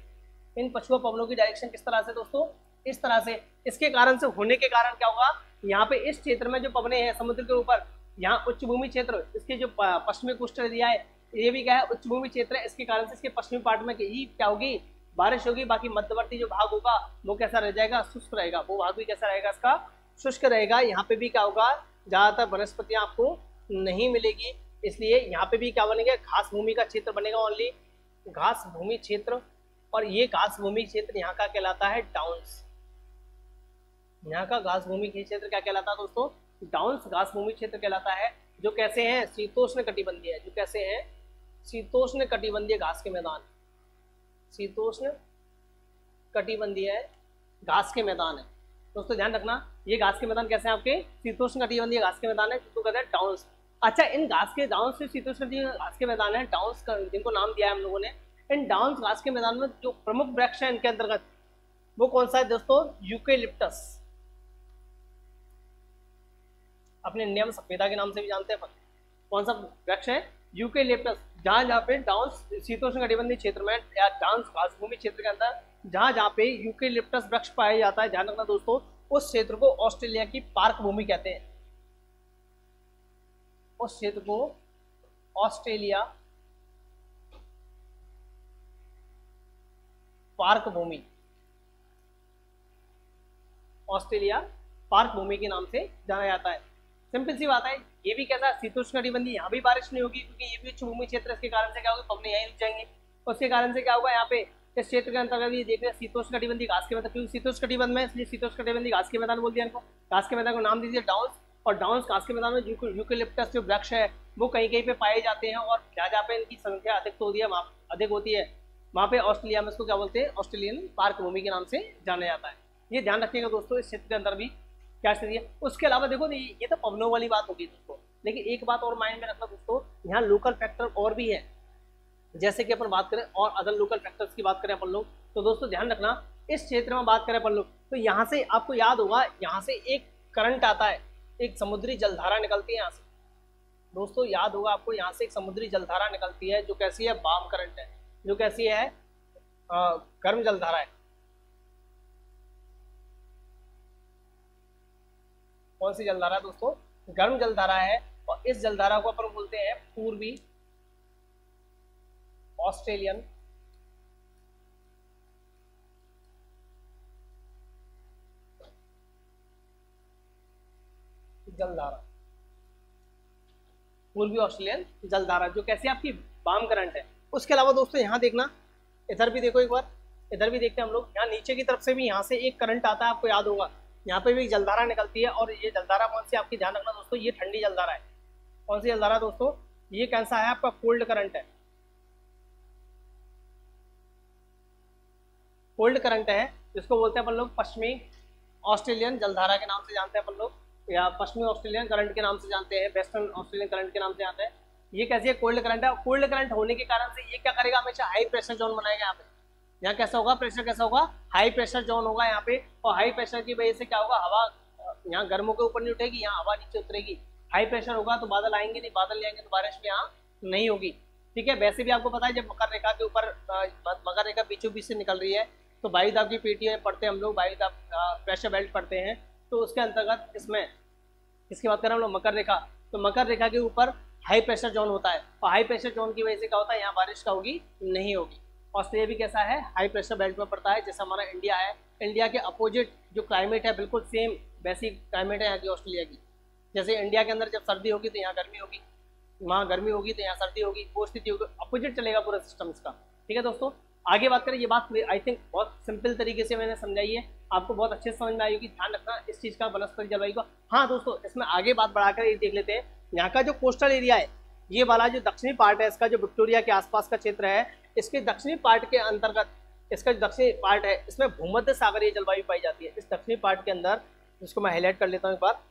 इन पछुआ पवनों की डायरेक्शन किस तरह से दोस्तों, इस तरह से। इसके कारण से होने के कारण क्या होगा, यहाँ पे इस क्षेत्र में जो पवनें हैं समुद्र के ऊपर, यहाँ उच्चभूमि क्षेत्र, इसके जो पश्चिमी कोस्टल एरिया है ये भी क्या है, उच्चभूमि क्षेत्र है। इसके कारण से इसके पश्चिमी पार्ट में ही क्या होगी, बारिश होगी। बाकी मध्यवर्ती जो भाग होगा वो कैसा रह जाएगा, शुष्क रहेगा। वो भाग भी कैसा रहेगा, इसका शुष्क रहेगा। यहाँ पे भी क्या होगा, ज्यादातर वनस्पतियां आपको नहीं मिलेगी, इसलिए यहाँ पे भी क्या बनेगा, घास भूमि का क्षेत्र बनेगा, ओनली घास भूमि क्षेत्र। और ये घास भूमि क्षेत्र यहाँ का कहलाता है डाउन्स। यहाँ का घास भूमि क्षेत्र क्या कहलाता है दोस्तों, डाउन्स घास भूमि क्षेत्र कहलाता है। जो कैसे हैं, शीतोष्ण कटिबंधीय है। जो कैसे हैं, शीतोष्ण कटिबंधीय घास के मैदान, शीतोष्ण कटिबंधीय है, घास के मैदान है। दोस्तों ध्यान रखना, ये घास के मैदान कैसे हैं आपके, शीतोष्ण कटिबंधीय घास के मैदान है, जिसको कहते हैं डाउन्स। अच्छा, इन घास के डाउन्स से शीतोष्ण कटिबंधीय घास के मैदान है, डाउन्स जिनको नाम दिया है हम लोगों ने। इन डाउन्स घास के मैदान में जो प्रमुख वृक्ष है इनके अंतर्गत, वो कौन सा है दोस्तों, यूकेलिप्टस। अपने नियम सफेदा के नाम से भी जानते हैं। कौन सा वृक्ष है, यूकेलिप्टस। जहाँ जहाँ पे डाउन्स शीतोष्ण कटिबंधीय क्षेत्र में या डाउन्स घास भूमि क्षेत्र के अंदर जहाँ जहाँ पे यूकेलिप्टस वृक्ष पाया जाता है, ध्यान रखना दोस्तों, उस क्षेत्र को ऑस्ट्रेलिया की पार्क भूमि कहते हैं। उस क्षेत्र को ऑस्ट्रेलिया पार्क भूमि, ऑस्ट्रेलिया पार्क भूमि के नाम से जाना जाता है। सिंपल सी बात है, ये भी कैसा, शीतोष्ण कटिबंधीय, यहाँ भी बारिश नहीं होगी क्योंकि ये भी उच्च भूमि क्षेत्र है। इसके कारण से क्या होगा, पवनें यहीं रुक जाएंगे। उसके कारण से क्या होगा, यहाँ पे इस क्षेत्र के अंतर्गत ये देख रहे हैं शीतोष्ण कटिबंधीय घास के मैदान, क्योंकि शीतोष्ण कटिबंध में, इसलिए शीतोष्ण कटिबंधीय घास के मैदान बोल दिया इनको। घास के मैदान को नाम दीजिए डाउन्स। और डाउन्स घास के मैदान में यूकेलिप्टस जो वृक्ष है वो कहीं कहीं पे पाए जाते हैं, और जहाँ जहाँ पे इनकी संख्या अधिक तो होती है, अधिक होती है, वहाँ पे ऑस्ट्रेलिया में इसको क्या बोलते हैं, ऑस्ट्रेलियन पार्क भूमि के नाम से जाना जाता है। ये ध्यान रखिएगा दोस्तों, इस क्षेत्र के अंदर भी क्या स्थिति है। उसके अलावा देखो, ये तो पवनों वाली बात होगी दोस्तों, लेकिन एक बात और माइंड में रखना दोस्तों, यहाँ लोकल फैक्टर और भी है। जैसे कि अपन बात करें और अदर लोकल फैक्टर्स की बात करें अपन लोग, तो दोस्तों ध्यान रखना, इस क्षेत्र में बात करें अपन लोग, तो यहाँ से आपको याद होगा, यहाँ से एक करंट आता है, एक समुद्री जलधारा निकलती है यहाँ से। दोस्तों याद होगा आपको, यहाँ से एक समुद्री जलधारा निकलती है, जो कैसी है, वार्म करंट है। जो कैसी है, गर्म जलधारा है। कौन सी जलधारा है दोस्तों, गर्म जलधारा है। और इस जलधारा को अपन बोलते हैं पूर्वी ऑस्ट्रेलियन जलधारा, पूर्वी ऑस्ट्रेलियन जलधारा, जो कैसे आपकी वार्म करंट है। उसके अलावा दोस्तों यहाँ देखना, इधर भी देखो एक बार, इधर भी देखते हैं हम लोग। यहाँ नीचे की तरफ से भी यहाँ से एक करंट आता है, आपको याद होगा, यहाँ पे भी जलधारा निकलती है। और ये जलधारा कौन सी, आपकी ध्यान रखना दोस्तों, ये ठंडी जलधारा है। कौन सी जलधारा दोस्तों, ये कैसा है, आपका कोल्ड करंट है। कोल्ड करंट है, जिसको बोलते हैं अपन लोग पश्चिमी ऑस्ट्रेलियन जलधारा के नाम से जानते हैं अपन लोग, या पश्चिमी ऑस्ट्रेलियन करंट के नाम से जानते हैं, वेस्टर्न ऑस्ट्रेलियन करंट के नाम से जानते हैं। ये कैसी है, कोल्ड करंट है। कोल्ड करंट होने के कारण से ये क्या करेगा, हमेशा हाई प्रेशर जोन बनाएगा। यहाँ पे, यहाँ कैसा होगा, प्रेशर कैसा होगा, हाई प्रेशर जोन होगा यहाँ पे। और हाई प्रेशर की वजह से क्या होगा, हवा यहाँ गर्मों के ऊपर नहीं उठेगी, यहाँ हवा नीचे उतरेगी। हाई प्रेशर होगा तो बादल आएंगे नहीं, बादल नहीं आएंगे तो बारिश भी यहाँ नहीं होगी। ठीक है, वैसे भी आपको पता है, जब मकर रेखा के ऊपर, मकर रेखा बीचों बीच से निकल रही है, तो वायुदाब की पेटी पढ़ते हैं हम लोग, वायुदाब प्रेशर बेल्ट पढ़ते हैं, तो उसके अंतर्गत इसमें इसकी बात करें हम लोग मकर रेखा, तो मकर रेखा के ऊपर हाई प्रेशर जोन होता है। और हाई प्रेशर जोन की वजह से क्या होता है, यहाँ बारिश का होगी नहीं होगी। ऑस्ट्रेलिया भी कैसा है, हाई प्रेशर बेल्ट में पड़ता है, जैसा हमारा इंडिया है। इंडिया के अपोजिट जो क्लाइमेट है, बिल्कुल सेम वैसी क्लाइमेट है यहाँ की ऑस्ट्रेलिया की। जैसे इंडिया के अंदर जब सर्दी होगी तो यहाँ गर्मी होगी, वहाँ गर्मी होगी तो यहाँ सर्दी होगी, वो स्थिति होगी, अपोजिट चलेगा पूरा सिस्टम इसका। ठीक है दोस्तों, आगे बात करें। ये बात आई थिंक बहुत सिंपल तरीके से मैंने समझाई है, आपको बहुत अच्छे से समझ में आई होगी। ध्यान रखना इस चीज़ का, वनस्पति जलवायु का। हाँ दोस्तों, इसमें आगे बात बढ़ाकर ये देख लेते हैं, यहाँ का जो कोस्टल एरिया है, ये वाला जो दक्षिणी पार्ट है इसका, जो विक्टोरिया के आसपास का क्षेत्र है, इसके दक्षिणी पार्ट के अंतर्गत इसका जो दक्षिणी पार्ट है इसमें भूमध्य सागरीय जलवायु पाई जाती है। इस दक्षिणी पार्ट के अंदर, जिसको मैं हाईलाइट कर लेता हूँ एक बार,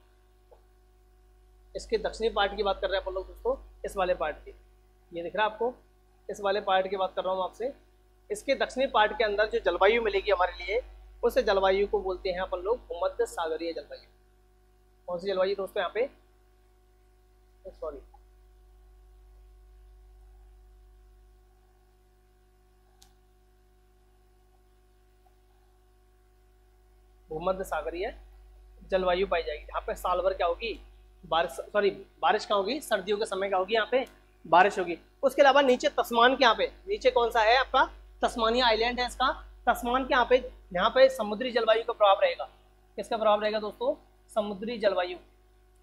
इसके दक्षिणी पार्ट की बात कर रहे हैं अपन लोग दोस्तों, इस वाले पार्ट की, ये दिख रहा है आपको, इस वाले पार्ट की बात कर रहा हूँ आपसे। इसके दक्षिणी पार्ट के अंदर जो जलवायु मिलेगी हमारे लिए, उस जलवायु को बोलते हैं अपन लोग भूमध्य सागरीय जलवायु। कौन सी जलवायु दोस्तों यहाँ पे, सॉरी, भूमध्य सागरीय जलवायु पाई जाएगी। यहाँ पे साल भर क्या होगी, बारिश, सॉरी बारिश क्या होगी, सर्दियों के समय क्या होगी, यहाँ पे बारिश होगी। उसके अलावा नीचे तस्मान के यहाँ पे, नीचे कौन सा है आपका, तस्मानिया आइलैंड है इसका। तस्मान के यहाँ पे समुद्री जलवायु का प्रभाव रहेगा। किसका प्रभाव रहेगा दोस्तों, समुद्री जलवायु।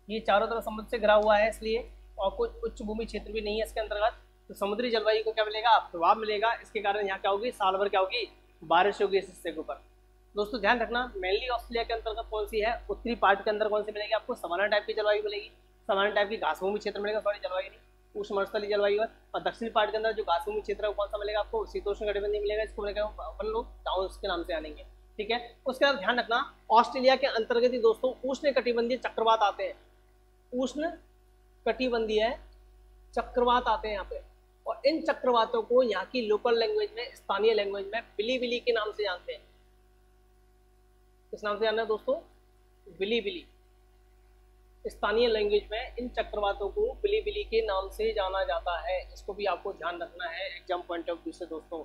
ये चारों तरफ समुद्र से घिरा हुआ है इसलिए, और कुछ उच्च भूमि क्षेत्र भी नहीं है इसके अंतर्गत, तो समुद्री जलवायु को क्या मिलेगा, प्रभाव मिलेगा। इसके कारण यहाँ क्या होगी, साल भर क्या होगी, बारिश होगी इस हिस्से के ऊपर। दोस्तों ध्यान रखना, मेनली ऑस्ट्रेलिया के अंतर्गत कौन सी है, उत्तरी पार्ट के अंदर कौन सी मिलेगी आपको, सवाना टाइप की जलवायु मिलेगी, सवाना टाइप की घासभूमि क्षेत्र मिलेगा, सॉरी जलवायु नहीं, उष्णमंडलीय जलवायु है। और दक्षिणी पार्ट के अंदर जो घासभूमि क्षेत्र है वो कौन सा मिलेगा आपको, शीतोष्ण कटिबंधीय मिलेगा। इसको मिलेगा अपन लोग डाउन्स के नाम से आनेंगे, ठीक है। उसके बाद ध्यान रखना, ऑस्ट्रेलिया के अंतर्गत ही दोस्तों उष्ण कटिबंधीय चक्रवात आते हैं, उष्ण कटिबंधीय चक्रवात आते हैं यहाँ पे। और इन चक्रवातों को यहाँ की लोकल लैंग्वेज में, स्थानीय लैंग्वेज में बिली बिली के नाम से जानते हैं। किस नाम से जानना है दोस्तों, बिली बिली। स्थानीय लैंग्वेज में इन चक्रवातों को बिली बिली के नाम से जाना जाता है। इसको भी आपको ध्यान रखना है एग्जाम पॉइंट ऑफ व्यू से दोस्तों,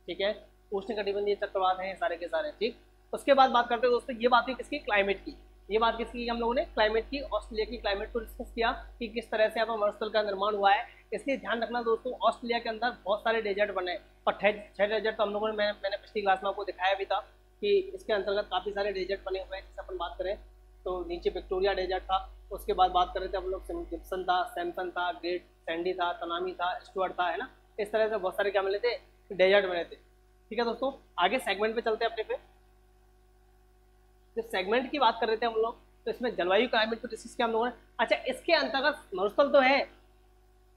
ठीक है। उष्णकटिबंधीय चक्रवात हैं सारे के सारे, ठीक। उसके बाद बात करते हैं दोस्तों, ये बात है किसकी, क्लाइमेट की। ये बात किसकी की हम लोगों ने, क्लाइमेट की। ऑस्ट्रेलिया की क्लाइमेट को डिस्कस किया कि किस तरह से यहाँ पर मरुस्थल का निर्माण हुआ है। इसलिए ध्यान रखना दोस्तों, ऑस्ट्रेलिया के अंदर बहुत सारे डेजर्ट बने, और 6 डेजर्ट तो हम लोगों ने, मैंने पिछली क्लास में आपको दिखाया भी था कि इसके अंतर्गत काफ़ी सारे डेजर्ट बने हुए हैं। जैसे अपन बात करें तो नीचे विक्टोरिया डेजर्ट था, उसके बाद बात कर रहे थे हम लोग गिब्सन था, सैमसन था, ग्रेट सैंडी था, तनामी था, स्टुअर्ट था, है ना। इस तरह से बहुत सारे क्या मिले थे, डेजर्ट बने थे, ठीक है दोस्तों। आगे सेगमेंट पे चलते हैं अपने पे। जब सेगमेंट की बात कर रहे थे हम लोग, तो इसमें जलवायु क्लाइमेट को डिस्कस किया हम लोगों ने। अच्छा, इसके अंतर्गत मरुस्थल तो है,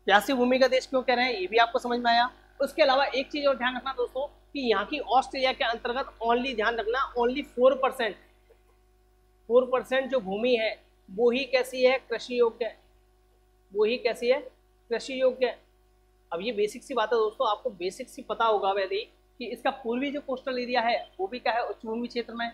प्यासी भूमि का देश क्यों कह रहे हैं, ये भी आपको समझ में आया। उसके अलावा एक चीज और ध्यान रखना दोस्तों, कि यहाँ की ऑस्ट्रेलिया के अंतर्गत ओनली, ध्यान रखना, ओनली 4% जो भूमि है वो ही कैसी है, कृषि योग्य है, वो ही कैसी है, कृषि योग्य है। अब ये बेसिक सी बात है दोस्तों, आपको बेसिक सी पता होगा वैसे ही कि इसका पूर्वी जो कोस्टल एरिया है वो भी क्या है, उच्च भूमि क्षेत्र में।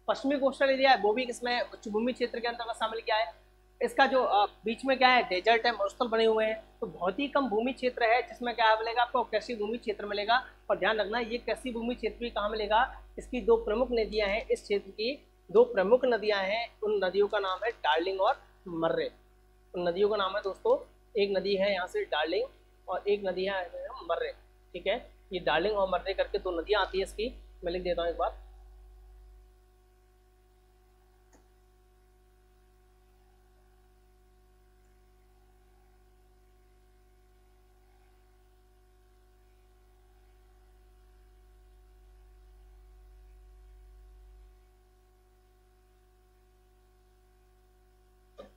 पश्चिमी कोस्टल एरिया है वो भी किसमें है, उच्च भूमि क्षेत्र के अंतर्गत शामिल क्या है। इसका जो बीच में क्या है, डेजर्ट है, मरुस्थल बने हुए हैं, तो बहुत ही कम भूमि क्षेत्र है जिसमें क्या मिलेगा आपको, कृषि भूमि क्षेत्र मिलेगा। और ध्यान रखना, ये कृषि भूमि क्षेत्र भी कहाँ मिलेगा, इसकी 2 प्रमुख नदियां हैं, इस क्षेत्र की 2 प्रमुख नदियां हैं। उन नदियों का नाम है डार्लिंग और मर्रे। उन नदियों का नाम है दोस्तों, एक नदी है यहाँ से डार्लिंग और एक नदी है मर्रे, ठीक है। ये डार्लिंग और मर्रे करके 2 नदियां आती है इसकी, मैं लिख देता हूँ एक बार।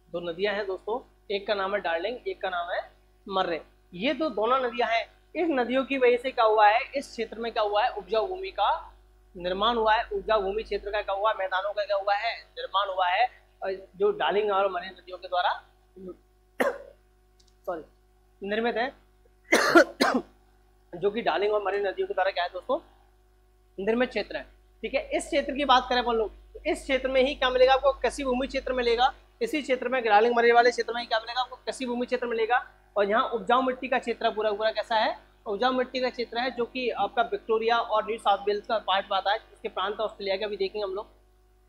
दो नदियां हैं दोस्तों, एक का नाम है डार्लिंग, एक का नाम है मर्रे। ये तो दोनों नदियां हैं। इस नदियों की वजह से क्या हुआ है, इस क्षेत्र में क्या हुआ है, उपजाऊ भूमि का निर्माण हुआ है। उपजाऊ भूमि क्षेत्र का क्या हुआ, मैदानों का क्या हुआ है, निर्माण हुआ है, जो डार्लिंग और मर्रे नदियों के द्वारा सॉरी निर्मित है जो कि डार्लिंग और मर्रे नदियों के द्वारा क्या है दोस्तों, निर्मित क्षेत्र है, ठीक है। इस क्षेत्र की बात करें अपन लोग, इस क्षेत्र में ही क्या मिलेगा आपको, कृषि भूमि क्षेत्र मिलेगा। इसी क्षेत्र में, डार्लिंग मर्रे वाले क्षेत्र में ही क्या मिलेगा आपको, कृषि भूमि क्षेत्र मिलेगा। और यहाँ उपजाऊ मिट्टी का क्षेत्र पूरा पूरा कैसा है, उपजाऊ मिट्टी का क्षेत्र है, जो कि आपका विक्टोरिया और न्यू साउथ वेल्स का पार्ट आता है। इसके प्रांत ऑस्ट्रेलिया का भी देखेंगे हम लोग।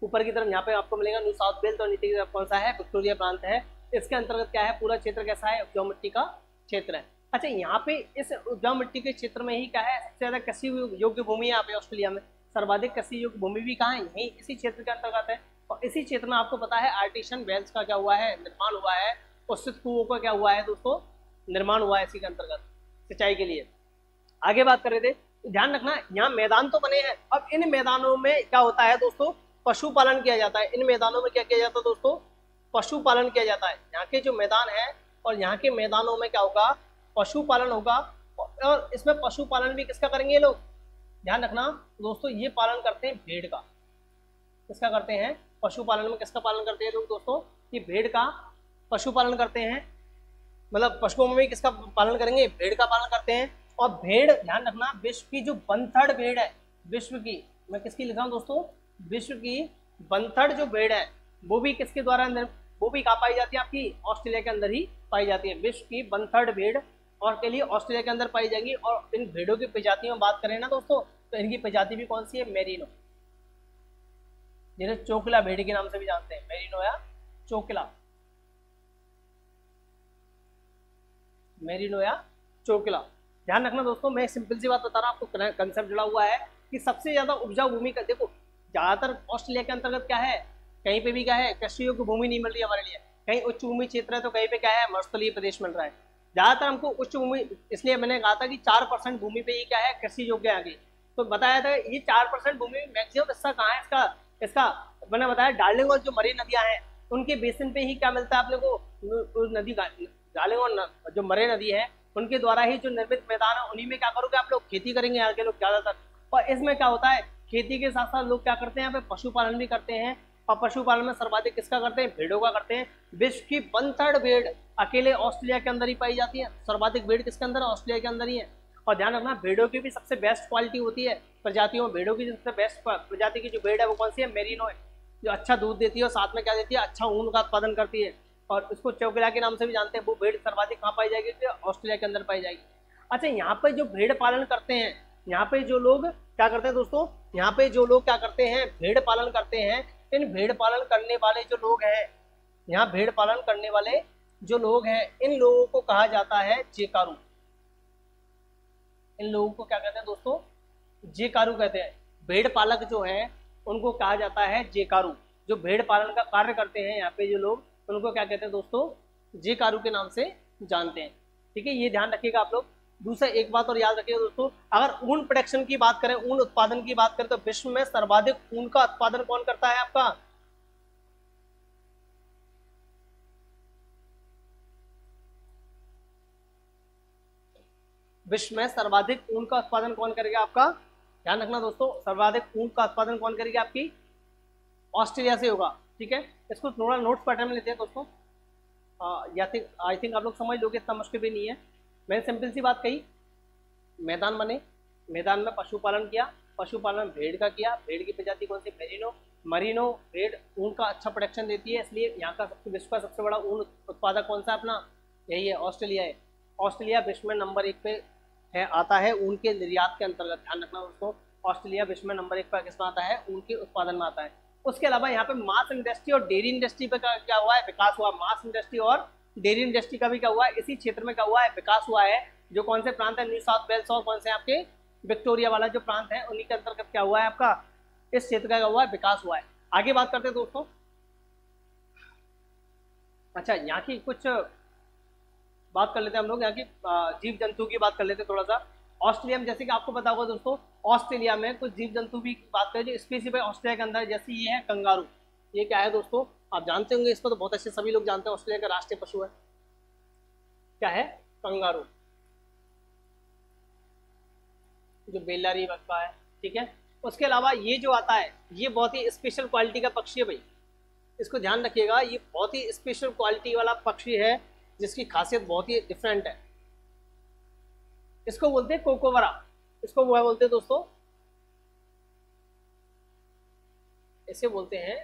ऊपर की तरफ यहाँ पे आपको मिलेगा न्यू साउथ वेल्स, और नीचे की तरफ कौन सा है, विक्टोरिया प्रांत है। इसके अंतर्गत क्या है, पूरा क्षेत्र कैसा है, उपजाऊ मिट्टी का क्षेत्र है। अच्छा, यहाँ पे इस उपजाऊ मिट्टी के क्षेत्र में ही क्या है, सबसे ज्यादा कृषि योग्य भूमि है यहाँ पे ऑस्ट्रेलिया में। सर्वाधिक कृषि योग्य भूमि भी कहाँ है, यही इसी क्षेत्र के अंतर्गत है। और इसी क्षेत्र में आपको पता है आर्टिशियन वेल्स का क्या हुआ है, निर्माण हुआ है। उचित कुओं का क्या हुआ है दोस्तों, निर्माण हुआ है इसी के अंतर्गत सिंचाई के लिए। आगे बात कर रहे थे, ध्यान रखना, यहाँ मैदान तो बने हैं। अब इन मैदानों में क्या होता है दोस्तों, पशुपालन किया जाता है। इन मैदानों में क्या किया जाता है दोस्तों, पशुपालन किया जाता है। यहाँ के जो मैदान है और यहाँ के मैदानों में क्या होगा, पशुपालन होगा। और इसमें पशुपालन भी किसका करेंगे ये लोग, ध्यान रखना दोस्तों, ये पालन करते हैं भेड़ का। किसका करते हैं? पशुपालन में किसका पालन करते हैं लोग दोस्तों? ये भेड़ का पशुपालन करते हैं। मतलब पशुओं में भी किसका पालन करेंगे? भेड़ का पालन करते हैं। और भेड़, ध्यान रखना, विश्व की जो 1/3 भेड़ है, विश्व की, मैं किसकी लिख रहा हूँ दोस्तों? विश्व की 1/3 जो भेड़ है वो भी किसके द्वारा वो भी कहाँ पाई जाती है? आपकी ऑस्ट्रेलिया के अंदर ही पाई जाती है। विश्व की 1/3 भेड़ और के लिए ऑस्ट्रेलिया के अंदर पाई जाएंगी। और इन भेड़ों की प्रजातियों में बात करें ना दोस्तों, तो इनकी प्रजाति भी कौन सी है? मेरिनो, जिन्हें चोकला भेड़ के नाम से भी जानते हैं, मेरिनो या चोकला, मेरिनो या चोकला। ध्यान रखना दोस्तों, मैं सिंपल सी बात बता रहा हूँ, आपको कंसेप्ट जुड़ा हुआ है कि सबसे ज्यादा उपजाऊ भूमि का, देखो ज्यादातर ऑस्ट्रेलिया के अंतर्गत क्या है, कहीं पे भी क्या है, कृषि योग्य भूमि नहीं मिल रही है हमारे लिए। कहीं उच्च भूमि क्षेत्र है तो कहीं पे क्या है, मरुस्थलीय प्रदेश मिल रहा है। ज्यादातर हमको उच्च भूमि, इसलिए मैंने कहा था कि 4% भूमि पे ही क्या है, कृषि योग्य आगे। तो बताया था ये 4% भूमि मैक्सिमम हिस्सा कहाँ है इसका? इसका मैंने बताया डार्लिंग और जो मरी नदियां हैं उनके बेसिन पे ही क्या मिलता है अपने को, नदी डार्लिंग और जो मरे नदी है उनके द्वारा ही जो निर्मित मैदान है उन्हीं में क्या करोगे आप लोग? खेती करेंगे यहाँ के लोग ज्यादातर। और इसमें क्या होता है, खेती के साथ साथ लोग क्या करते हैं, यहाँ पे पशुपालन भी करते हैं। और पशुपालन में सर्वाधिक किसका करते हैं? भेड़ों का करते हैं। विश्व की 1/3 भेड़ अकेले ऑस्ट्रेलिया के अंदर ही पाई जाती है। सर्वाधिक भेड़ किसके अंदर है? ऑस्ट्रेलिया के अंदर ही है। और ध्यान रखना, भेड़ों की भी सबसे बेस्ट क्वालिटी होती है प्रजातियों में। भेड़ों की सबसे बेस्ट प्रजाति की जो भेड़ है वो कौन सी है? मेरिनो है, जो अच्छा दूध देती है और साथ में क्या देती है? अच्छा ऊन का उत्पादन करती है। और इसको चौकिला के नाम से भी जानते हैं। वो भेड़ सर्वाधिक कहाँ पाई जाएगी? ऑस्ट्रेलिया के अंदर पाई जाएगी। अच्छा, यहाँ पे जो भेड़ पालन करते हैं, यहाँ पे जो लोग क्या करते हैं दोस्तों, यहाँ पे जो लोग क्या करते हैं, भेड़ पालन करते हैं, इन भेड़ पालन करने वाले जो लोग हैं, यहाँ भेड़ पालन करने वाले जो लोग हैं, इन लोगों को कहा जाता है जेकारू। इन लोगों को क्या कहते हैं दोस्तों? जेकारू कहते हैं। भेड़ पालक जो हैं उनको कहा जाता है जेकारू। जो भेड़ पालन का कार्य करते हैं यहाँ पे जो लोग, उनको क्या कहते हैं दोस्तों? जेकारू के नाम से जानते हैं। ठीक है, ये ध्यान रखिएगा आप लोग। दूसरा एक बात और याद रखिएगा दोस्तों, अगर ऊन प्रोडक्शन की बात करें, ऊन उत्पादन की बात करें, तो विश्व में सर्वाधिक ऊन का उत्पादन कौन करता है आपका? विश्व में सर्वाधिक ऊन का उत्पादन कौन करेगा आपका? ध्यान रखना दोस्तों, सर्वाधिक ऊन का उत्पादन कौन करेगा आपकी? ऑस्ट्रेलिया से होगा। ठीक है, इसको थोड़ा नोट्स पैटर्न में लेते हैं दोस्तों। आई थिंक आप लोग समझ लोगे, इतना मुश्किल भी नहीं है। मैंने सिंपल सी बात कही, मैदान बने, मैदान में पशुपालन किया, पशुपालन भेड़ का किया। भेड़ की प्रजाति कौन सी? मेरिनो। मरीनो भेड़ ऊन का अच्छा प्रोडक्शन देती है, इसलिए यहाँ का विश्व का सबसे बड़ा ऊन उत्पादक कौन सा अपना? यही है, ऑस्ट्रेलिया है। ऑस्ट्रेलिया विश्व में नंबर 1 पे है, आता है ऊन के निर्यात के अंतर्गत। ध्यान रखना दोस्तों, ऑस्ट्रेलिया विश्व में नंबर 1 पर किसमें आता है? ऊन के उत्पादन में आता है। उसके अलावा यहाँ पे मांस इंडस्ट्री और डेयरी इंडस्ट्री पे क्या हुआ है? विकास हुआ। मांस इंडस्ट्री और डेयरी इंडस्ट्री का भी क्या हुआ है? इसी क्षेत्र में क्या हुआ है? विकास हुआ है। जो कौन से प्रांत है? न्यू साउथ वेल्स और कौन से आपके विक्टोरिया वाला जो प्रांत है, उन्हीं के अंतर्गत क्या हुआ है आपका? इस क्षेत्र का क्या हुआ है? विकास हुआ है। आगे बात करते हैं दोस्तों। अच्छा, यहाँ की कुछ बात कर लेते हैं हम लोग, यहाँ की जीव जंतु की बात कर लेते हैं थोड़ा सा। ऑस्ट्रेलिया में, जैसे कि आपको पता होगा दोस्तों, ऑस्ट्रेलिया में कुछ जीव जंतु भी बात करें जो स्पेसिफिक ऑस्ट्रेलिया के अंदर, जैसे ये है कंगारू। ये क्या है दोस्तों? आप जानते होंगे इसको, तो बहुत अच्छे सभी लोग जानते हैं, ऑस्ट्रेलिया का राष्ट्रीय पशु है। क्या है? कंगारू, जो बेलारी वर्ग का है। ठीक है, उसके अलावा ये जो आता है, ये बहुत ही स्पेशल क्वालिटी का पक्षी है भाई, इसको ध्यान रखिएगा। ये बहुत ही स्पेशल क्वालिटी वाला पक्षी है, जिसकी खासियत बहुत ही डिफरेंट है। इसको बोलते हैं कोकोवरा। इसको वो बोलते हैं दोस्तों, इसे बोलते हैं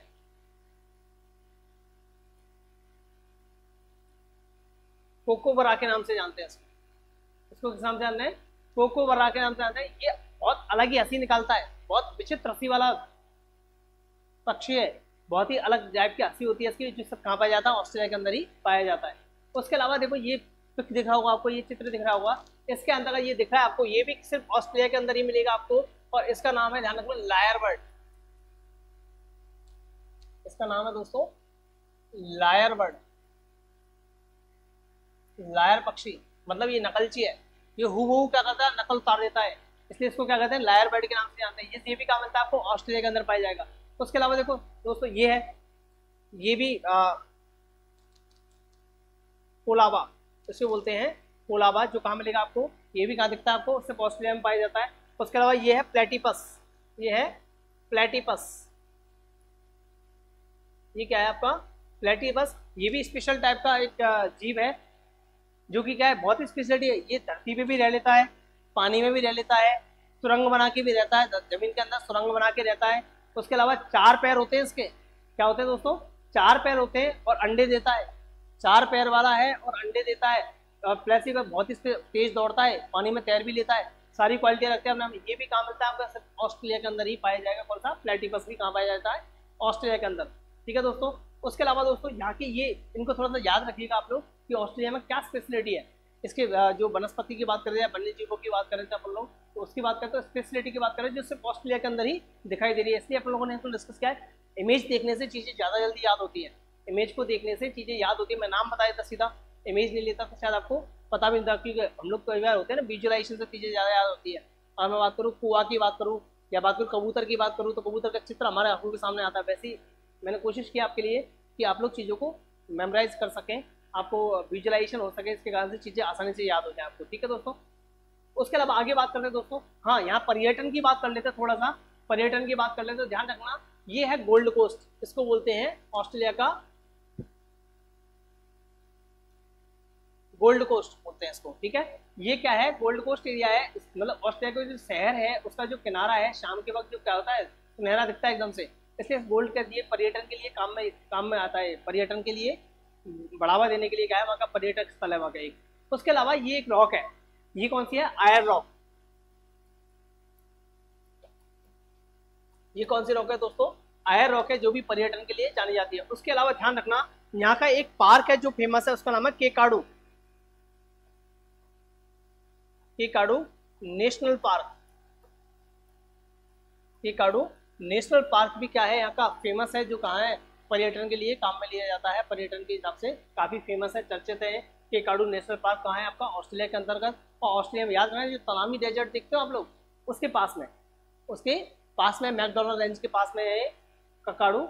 कोकोवरा के नाम से जानते हैं। इसको किस नाम से जानते हैं? कोकोवरा के नाम से जानते हैं। ये बहुत अलग ही हंसी निकालता है, बहुत विचित्र हंसी वाला पक्षी है, बहुत ही अलग टाइप की हंसी होती है इसकी, जिससे कहाँ पाया जाता है? ऑस्ट्रेलिया के अंदर ही पाया जाता है। उसके अलावा देखो, ये पिक दिख रहा होगा आपको, ये चित्र दिख रहा होगा, इसके अंदर ये दिख रहा है आपको, ये भी सिर्फ ऑस्ट्रेलिया के अंदर ही मिलेगा आपको। और इसका नाम है, ध्यान रखना, लायर बर्ड। इसका नाम है दोस्तों लायर बर्ड, लायर पक्षी। मतलब ये नकलची है, ये हूबहू क्या करता है? नकल उतार देता है, इसलिए इसको क्या कहते हैं? लायर बर्ड के नाम से जानते हैं। ये भी क्या मिलता है आपको? ऑस्ट्रेलिया के अंदर पाया जाएगा। उसके अलावा देखो दोस्तों, ये है, ये भी कोलाबा, इसे बोलते हैं कोलाबा, जो कहाँ मिलेगा आपको? ये भी कहाँ दिखता है आपको? सिर्फ ऑस्ट्रेलिया में पाया जाता है। उसके अलावा ये है प्लेटिपस, ये है प्लेटिपस, ये क्या है आपका प्लेटिपस। ये भी स्पेशल टाइप का एक जीव है जो कि क्या है बहुत ही स्पेशलिटी है। ये धरती पे भी रह लेता है, पानी में भी रह लेता है, सुरंग बना के भी रहता है, जमीन के अंदर सुरंग बना के रहता है। उसके अलावा 4 पैर होते हैं इसके, क्या होते हैं दोस्तों 4 पैर होते हैं और अंडे देता है, 4 पैर वाला है और अंडे देता है। प्लेटिपस बहुत ही तेज दौड़ता है, पानी में तैर भी लेता है, सारी क्वालिटियां रखते हैं अपने। ये भी कहाँ मिलता है आपका, सिर्फ ऑस्ट्रेलिया के अंदर ही पाया जाएगा। कौन सा प्लेटिपस भी कहाँ पाया जाता है, ऑस्ट्रेलिया के अंदर, ठीक है दोस्तों। उसके अलावा दोस्तों यहाँ की ये इनको थोड़ा सा याद रखिएगा आप लोग कि ऑस्ट्रेलिया में क्या स्पेशलिटी है। इसके जो वनस्पति की बात कर रहे हैं, वन्य जीवों की बात कर रहे थे अपन लोग, तो उसकी बात करते हैं, स्पेशलिटी की बात करें जो सिर्फ ऑस्ट्रेलिया के अंदर ही दिखाई दे रही है। इसलिए अपन लोगों ने इसको डिस्कस किया है। इमेज देखने से चीजें ज्यादा जल्दी याद होती है, इमेज को देखने से चीजें याद होती है। मैं नाम बता देता सीधा, इमेज नहीं लेता तो शायद आपको पता भी नहीं था, क्योंकि हम लोग कई बार होते हैं ना विजुअलाइजेशन से चीजें ज्यादा याद होती है। और मैं बात करूँ कुआ की बात करूँ या बात करूँ कबूतर की बात करूँ, तो कबूतर का चित्र हमारे आंखों के सामने आता है। वैसे ही मैंने कोशिश की आपके लिए कि आप लोग चीज़ों को मेमोराइज कर सकें, आपको विजुअलाइजेशन हो सके, इसके कारण से चीज़ें आसानी से याद हो जाए आपको, ठीक है दोस्तों। उसके अलावा आगे बात करते हैं दोस्तों, हाँ यहाँ पर्यटन की बात कर लेते हैं, थोड़ा सा पर्यटन की बात कर लेते हैं। ध्यान रखना ये है गोल्ड कोस्ट, इसको बोलते हैं ऑस्ट्रेलिया का गोल्ड कोस्ट बोलते हैं इसको, ठीक है। ये क्या है गोल्ड कोस्ट एरिया है, मतलब ऑस्ट्रेलिया का जो शहर है उसका जो किनारा है, शाम के वक्त जो क्या होता है सुनहरा दिखता है एकदम से, इसलिए गोल्ड कर दिए पर्यटन के लिए काम में आता है, पर्यटन के लिए बढ़ावा देने के लिए क्या है वहाँ का पर्यटक स्थल है वहाँ का एक। उसके अलावा ये एक रॉक है, ये कौन सी है आयर रॉक, ये कौन सी रॉक है दोस्तों आयर रॉक है, जो भी पर्यटन के लिए जानी जाती है। उसके अलावा ध्यान रखना यहाँ का एक पार्क है जो फेमस है, उसका नाम है केकाडू, केकाडू नेशनल पार्क। केकाडू नेशनल पार्क भी क्या है यहाँ का फेमस है, जो कहाँ है पर्यटन के लिए काम में लिया जाता है, पर्यटन के हिसाब से काफी फेमस है, चर्चित है। केकाडू नेशनल पार्क कहाँ है आपका ऑस्ट्रेलिया के अंतर्गत, और ऑस्ट्रेलिया में याद रखना जो तलामी डेजर्ट देखते हो आप लोग उसके पास में, उसके पास में मैकडोनल्ड रेंज के पास में है केकाडू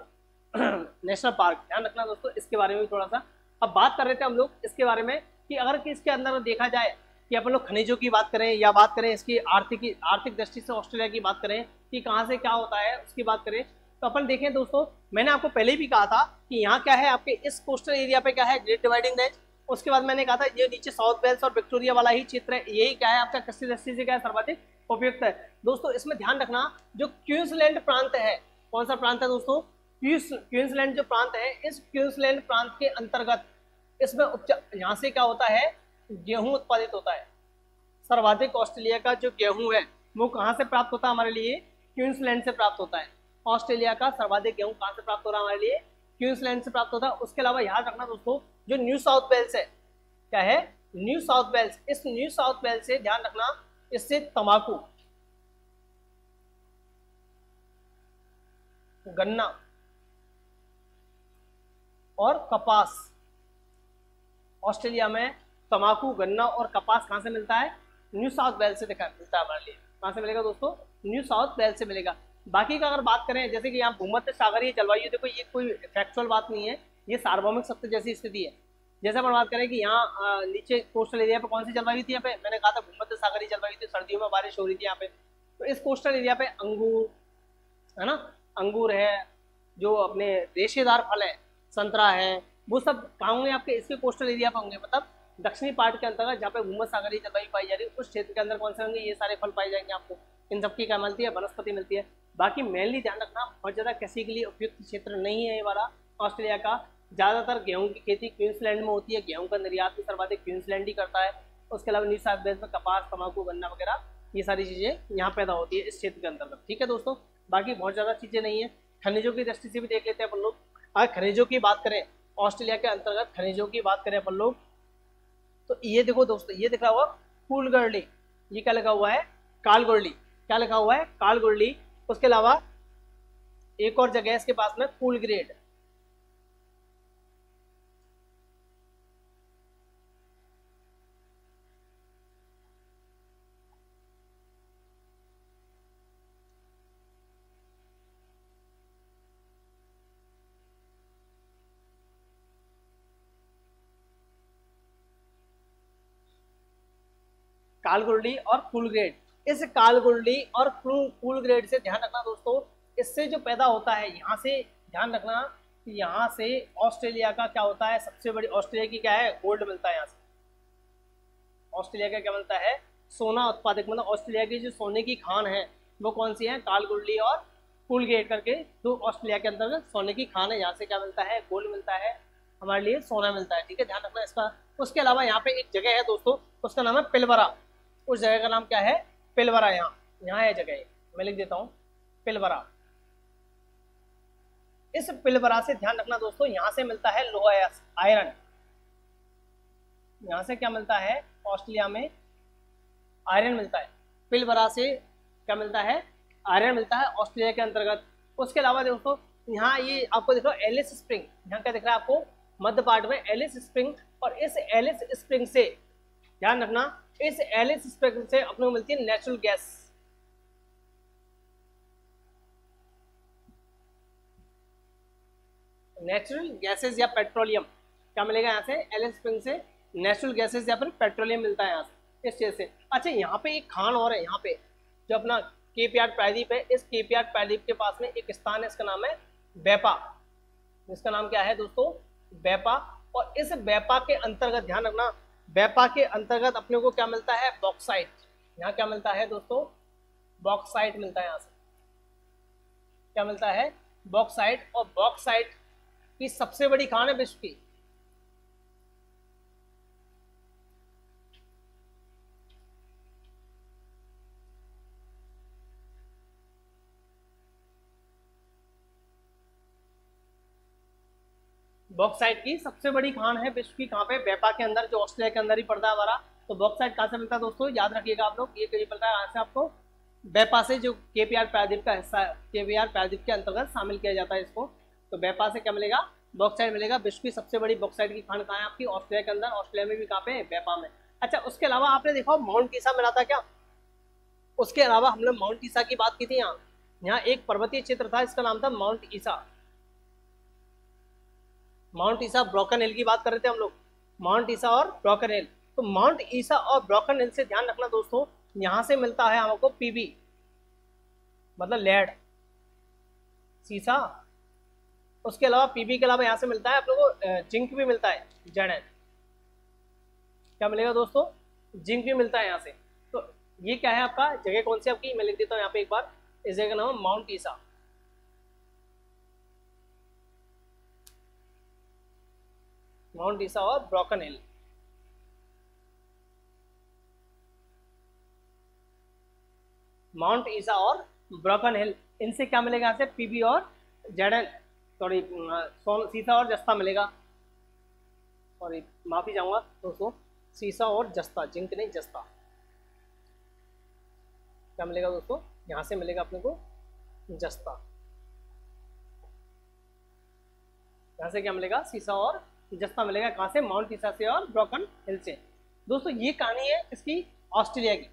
नेशनल पार्क। ध्यान रखना दोस्तों इसके बारे में भी थोड़ा सा। अब बात कर रहे थे हम लोग इसके बारे में कि अगर इसके अंदर देखा जाए कि अपन लोग खनिजों की बात करें या बात करें इसकी आर्थिक दृष्टि से ऑस्ट्रेलिया की बात करें कि कहाँ से क्या होता है उसकी बात करें, तो अपन देखें दोस्तों मैंने आपको पहले भी कहा था कि यहाँ क्या है आपके इस कोस्टल एरिया पे क्या है ग्रेट डिवाइडिंग रेंज। उसके बाद मैंने कहा था ये नीचे साउथ वेल्स और विक्टोरिया वाला ही क्षेत्र है, यही क्या है आपका कृषि दृष्टि से क्या है सर्वाधिक उपयुक्त है। दोस्तों इसमें ध्यान रखना जो क्वींसलैंड प्रांत है, कौन सा प्रांत है दोस्तों क्वींसलैंड जो प्रांत है, इस क्वींसलैंड प्रांत के अंतर्गत इसमें यहाँ से क्या होता है गेहूं उत्पादित होता है। सर्वाधिक ऑस्ट्रेलिया का जो गेहूं है वो कहाँ से प्राप्त होता है हमारे लिए क्वींसलैंड से प्राप्त होता है। ऑस्ट्रेलिया का सर्वाधिक गेहूं कहाँ से प्राप्त हो रहा है हमारे लिए क्वींसलैंड से प्राप्त होता है। उसके अलावा याद रखना दोस्तों जो न्यू साउथ वेल्स है, क्या है न्यू साउथ वेल्स, इस न्यू साउथ वेल्स से ध्यान रखना इससे तंबाकू, गन्ना और कपास, ऑस्ट्रेलिया में तंबाकू गन्ना और कपास कहाँ से मिलता है न्यू साउथ वेल्स से मिलता है हमारे लिए। कहाँ से मिलेगा दोस्तों न्यू साउथ वेल्स से मिलेगा। बाकी का अगर बात करें जैसे कि यहाँ भूमध्य सागरीय जलवायु, देखो ये कोई फैक्चुअल बात नहीं है, ये सार्वभौमिक सत्य जैसी स्थिति है। जैसे अपन बात करें कि यहाँ नीचे कोस्टल एरिया पे कौन सी जलवायु थी, यहाँ पे मैंने कहा था भूमध्य सागरीय जलवायु थी, सर्दियों में बारिश हो रही थी यहाँ पे। तो इस कोस्टल एरिया पे अंगूर है ना, अंगूर है, जो अपने रेशेदार फल है संतरा है, वो सब कहाँ होंगे आपके इसके कोस्टल एरिया पे होंगे, मतलब दक्षिणी पार्ट के अंतर्गत जहाँ पे भूमध्य सागरीय जलवायु पाई जा रही है उस क्षेत्र के अंदर कौन से होंगे ये सारे फल पाए जाएंगे आपको। इन सबकी क्या मिलती है वनस्पति मिलती है। बाकी मेनली ध्यान रखना बहुत ज़्यादा कृषि के लिए उपयुक्त क्षेत्र नहीं है ये वाला ऑस्ट्रेलिया का। ज़्यादातर गेहूं की खेती क्वींसलैंड में होती है, गेहूं का निर्यात भी सर्वाधिक क्वींसलैंड ही करता है। उसके अलावा न्यू साउथ वेल्स में कपास तंबाकू गन्ना वगैरह ये सारी चीज़ें यहाँ पैदा होती है इस क्षेत्र के अंतर्गत, ठीक है दोस्तों। बाकी बहुत ज़्यादा चीज़ें नहीं है। खनिजों की दृष्टि से भी देख लेते हैं अपन लोग। अगर खनिजों की बात करें ऑस्ट्रेलिया के अंतर्गत खनिजों की बात करें अपन लोग, तो ये देखो दोस्तों ये दिख रहा हुआ कूलगढ़ली, ये क्या लगा हुआ है कालगुरली, क्या लिखा हुआ है कालगुरली। उसके अलावा एक और जगह है इसके पास में कूल ग्रेड, कालगुरली और कूल ग्रेड, इस कालगुंडी और कूल ग्रेड से ध्यान रखना दोस्तों, इससे जो पैदा होता है, यहाँ से ध्यान रखना कि यहाँ से ऑस्ट्रेलिया का क्या होता है, सबसे बड़ी ऑस्ट्रेलिया की क्या है, गोल्ड मिलता है। यहाँ से ऑस्ट्रेलिया का क्या मिलता है, सोना उत्पादक, मतलब ऑस्ट्रेलिया की जो सोने की खान है वो कौन सी है, कालगुंडी और कूल ग्रेड करके जो ऑस्ट्रेलिया के अंतर्गत सोने की खान है, यहाँ से क्या मिलता है, गोल्ड मिलता है, हमारे लिए सोना मिलता है। ठीक है, ध्यान रखना इसका। उसके अलावा यहाँ पे एक जगह है दोस्तों, उसका नाम है पिलबरा। उस जगह का नाम क्या है, पिलबरा। यहाँ है जगह, मैं लिख देता हूँ पिलबरा। इस पिलबरा से ध्यान रखना दोस्तों, यहाँ से मिलता है लोहा आयरन। यहाँ से क्या मिलता है, ऑस्ट्रेलिया में आयरन मिलता है। पिलबरा से क्या मिलता है, आयरन मिलता है ऑस्ट्रेलिया के अंतर्गत। उसके अलावा दोस्तों यहाँ ये आपको देखो एलिस स्प्रिंग, यहाँ क्या दिख रहा है आपको, मध्य पार्ट में एलिस स्प्रिंग। और इस एलिस स्प्रिंग से ध्यान रखना, इस एलिस स्प्रिंग से अपने को मिलती है नेचुरल गैस। नेचुरल गैसेस या पेट्रोलियम क्या मिलेगा यहाँ से, एलिस स्प्रिंग से नेचुरल गैसेस या फिर पेट्रोलियम मिलता है यहाँ से, इस चीज से। अच्छा, यहाँ पे एक खान और है, यहाँ पे जो अपना केप यार्ड प्रायद्वीप है, इस केप यार्ड प्रायद्वीप के पास में एक स्थान है, इसका नाम है बैपा। इसका नाम क्या है दोस्तों, बैपा। और इस बैपा के अंतर्गत ध्यान रखना, बैपा के अंतर्गत अपने को क्या मिलता है, बॉक्साइट। यहाँ क्या मिलता है दोस्तों, बॉक्साइट मिलता है। यहाँ से क्या मिलता है, बॉक्साइट। और बॉक्साइट की सबसे बड़ी खान है विश्व की। बॉक्साइट की सबसे बड़ी खान है विश्व की, कहाँ पे, बैपा के अंदर, जो ऑस्ट्रेलिया के अंदर ही पड़ता है हमारा। तो बॉक्साइट कहाँ से मिलता है दोस्तों, याद रखिएगा आप लोग, ये कहीं पड़ता है यहाँ से आपको, बैपा से, जो केप यार्ड प्रायद्वीप का हिस्सा, केप यार्ड प्रायद्वीप के अंतर्गत शामिल किया जाता है इसको। तो बैपा से क्या मिलेगा, बॉक्साइट मिलेगा। विश्व की सबसे बड़ी बॉक्साइट की खान कहाँ है आपकी, ऑस्ट्रेलिया के अंदर। ऑस्ट्रेलिया में भी कहाँ पे, बैपा में। अच्छा, उसके अलावा आपने देखा माउंट ईसा मिला था क्या, उसके अलावा हमने माउंट ईसा की बात की थी। यहाँ एक पर्वतीय क्षेत्र था, इसका नाम था माउंट ईसा। माउंट ईसा, ब्रोकन हिल की बात कर रहे थे हम लोग, माउंट ईसा और ब्रोकन हिल। तो माउंट ईसा और ब्रोकन हिल से ध्यान रखना दोस्तों, यहां से मिलता है हमको पीबी, मतलब लेड, सीसा। उसके अलावा पीबी के अलावा यहां से मिलता है आप लोगों को जिंक भी मिलता है, जेड। क्या मिलेगा दोस्तों, जिंक भी मिलता है यहाँ से। तो ये क्या है आपका, जगह कौन सी आपकी, मैं लिख देता हूँ यहाँ पे एक बार, इस जगह का नाम है माउंट ईसा। माउंट ईसा और ब्रोकन हिल। माउंट ईसा और ब्रोकन हिल, इनसे क्या मिलेगा यहाँ से, पीबी और जेडन, सॉरी सीसा और जस्ता मिलेगा। सॉरी माफी चाहूंगा दोस्तों, सीसा और जस्ता, जिंक नहीं जस्ता। क्या मिलेगा दोस्तों, यहाँ से मिलेगा अपने को जस्ता। यहाँ से क्या मिलेगा, सीसा और जस्ता मिलेगा। कहाँ से, माउंट ईसा से और ब्रोकन हिल से। दोस्तों ये कहानी है इसकी ऑस्ट्रेलिया की।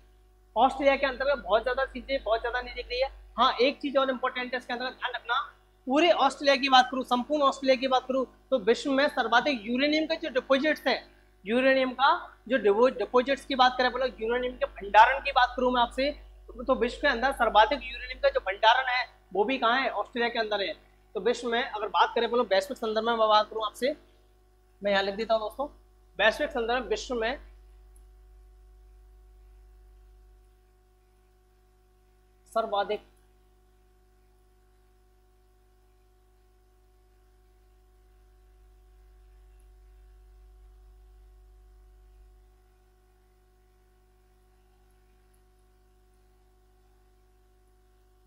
ऑस्ट्रेलिया के अंतर्गत बहुत ज्यादा चीजें, बहुत ज्यादा नहीं दिख रही है। हाँ, एक चीज और इम्पोर्टेंट है इसके अंतर्गत, ध्यान रखना, पूरे ऑस्ट्रेलिया की बात करूँ, संपूर्ण ऑस्ट्रेलिया की बात करूँ, तो विश्व में सर्वाधिक यूरेनियम के जो डिपोजिट्स हैं, यूरेनियम का जो डिपोजिट्स की बात करें, मतलब यूरेनियम के भंडारण की बात करूँ मैं आपसे, तो विश्व के अंदर सर्वाधिक यूरेनियम का जो भंडारण है वो भी कहाँ है, ऑस्ट्रेलिया के अंदर है। तो विश्व में अगर बात करें, बोलो वैश्विक संदर्भ में मैं बात करूँ आपसे, मैं यहाँ लिख देता हूँ दोस्तों, वैश्विक संदर्भ विश्व में सर्वाधिक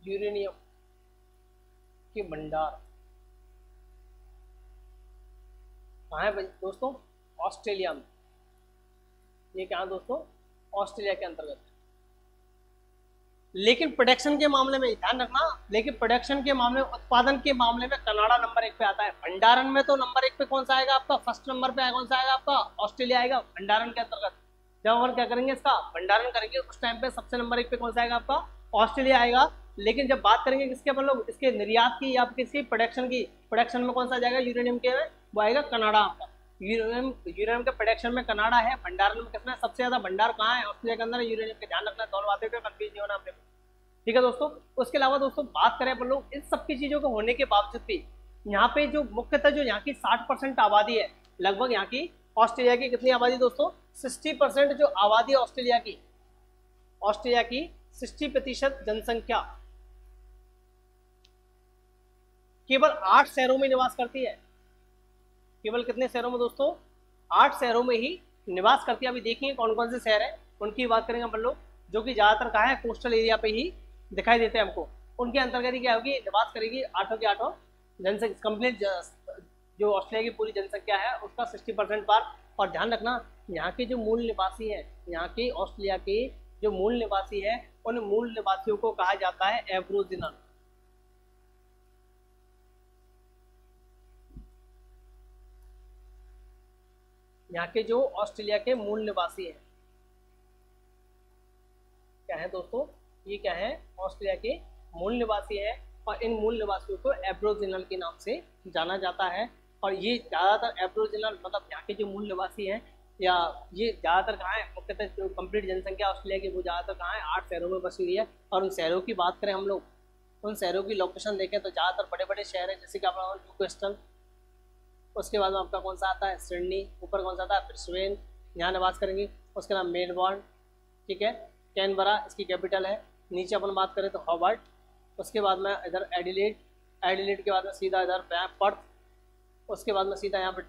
यूरेनियम के भंडार कहाँ है दोस्तों, ऑस्ट्रेलिया में। ये क्या है दोस्तों, ऑस्ट्रेलिया के अंतर्गत। लेकिन प्रोडक्शन के मामले में ध्यान रखना, लेकिन प्रोडक्शन के मामले में, उत्पादन के मामले में कनाडा नंबर 1 पे आता है। भंडारण में तो नंबर 1 पे कौन सा आएगा आपका, फर्स्ट नंबर पे कौन सा आएगा आपका, ऑस्ट्रेलिया आएगा भंडारण के अंतर्गत। जब हम क्या करेंगे, इसका भंडारण करेंगे, उस टाइम पे सबसे नंबर 1 पे कौन सा आएगा आपका, ऑस्ट्रेलिया आएगा। लेकिन जब बात करेंगे किसके, अपन लोग इसके निर्यात की या किसकी, प्रोडक्शन की, प्रोडक्शन में कौन सा जाएगा यूरेनियम के, वो आएगा कनाडा आपका। यूरेनियम यूरेनियम के प्रोडक्शन में कनाडा है, भंडारण में कितना है, सबसे ज्यादा भंडार कहाँ है, ऑस्ट्रेलिया के अंदर है यूरेनियम का। ध्यान रखना, दोनों बातें पे कंफ्यूज नहीं होना अपने को। ठीक है दोस्तों, उसके अलावा दोस्तों बात करें अपन लोग इन सब की चीजों को होने के बावजूद भी यहाँ पे जो मुख्यतः जो यहाँ की 60% आबादी है, लगभग यहाँ की ऑस्ट्रेलिया की कितनी आबादी दोस्तों, 60% जो आबादी है ऑस्ट्रेलिया की 60% जनसंख्या केवल 8 शहरों में निवास करती है। केवल कितने शहरों में दोस्तों, 8 शहरों में ही निवास करती है। अभी देखेंगे कौन कौन से शहर है, उनकी बात करेंगे अपन लोग, जो कि ज्यादातर कहाँ है, कोस्टल एरिया पे ही दिखाई देते हैं हमको। उनके अंतर्गत ही क्या होगी, निवास करेगी 8 की 8 जनसंख्या, कंप्लीट जो ऑस्ट्रेलिया की पूरी जनसंख्या है उसका 60% पार। और ध्यान रखना, यहाँ के जो मूल निवासी हैं, यहाँ के ऑस्ट्रेलिया के जो मूल निवासी है, उन मूल निवासियों को कहा जाता है एब्रोजिनल। यहाँ के जो ऑस्ट्रेलिया के मूल निवासी हैं क्या है दोस्तों, ये क्या है, ऑस्ट्रेलिया के मूल निवासी है। और इन मूल निवासियों को एब्रोजिनल के नाम से जाना जाता है। और ये ज़्यादातर एब्रोजिनल मतलब यहाँ के जो मूल निवासी हैं, या ये ज़्यादातर कहाँ है, मुख्यतः जो कंप्लीट जनसंख्या ऑस्ट्रेलिया की वो ज़्यादातर कहाँ है, 8 शहरों में बसी हुई है। और उन शहरों की बात करें हम लोग, उन शहरों की लोकेशन देखें तो ज़्यादातर बड़े बड़े शहर हैं, जैसे कि अपना न्यूकास्टल, उसके बाद में आपका कौन सा आता है, सिडनी, ऊपर कौन सा आता है, ब्रिस्बेन, यहाँ निवास करेंगे। उसके नाम मेलबर्न, ठीक है, कैनबरा इसकी कैपिटल है। नीचे अपन बात करें तो हॉबर्ट, उसके बाद में इधर एडिलेड, एडिलेड के बाद में सीधा इधर पर्थ, उसके बाद में सीधा यहाँ पर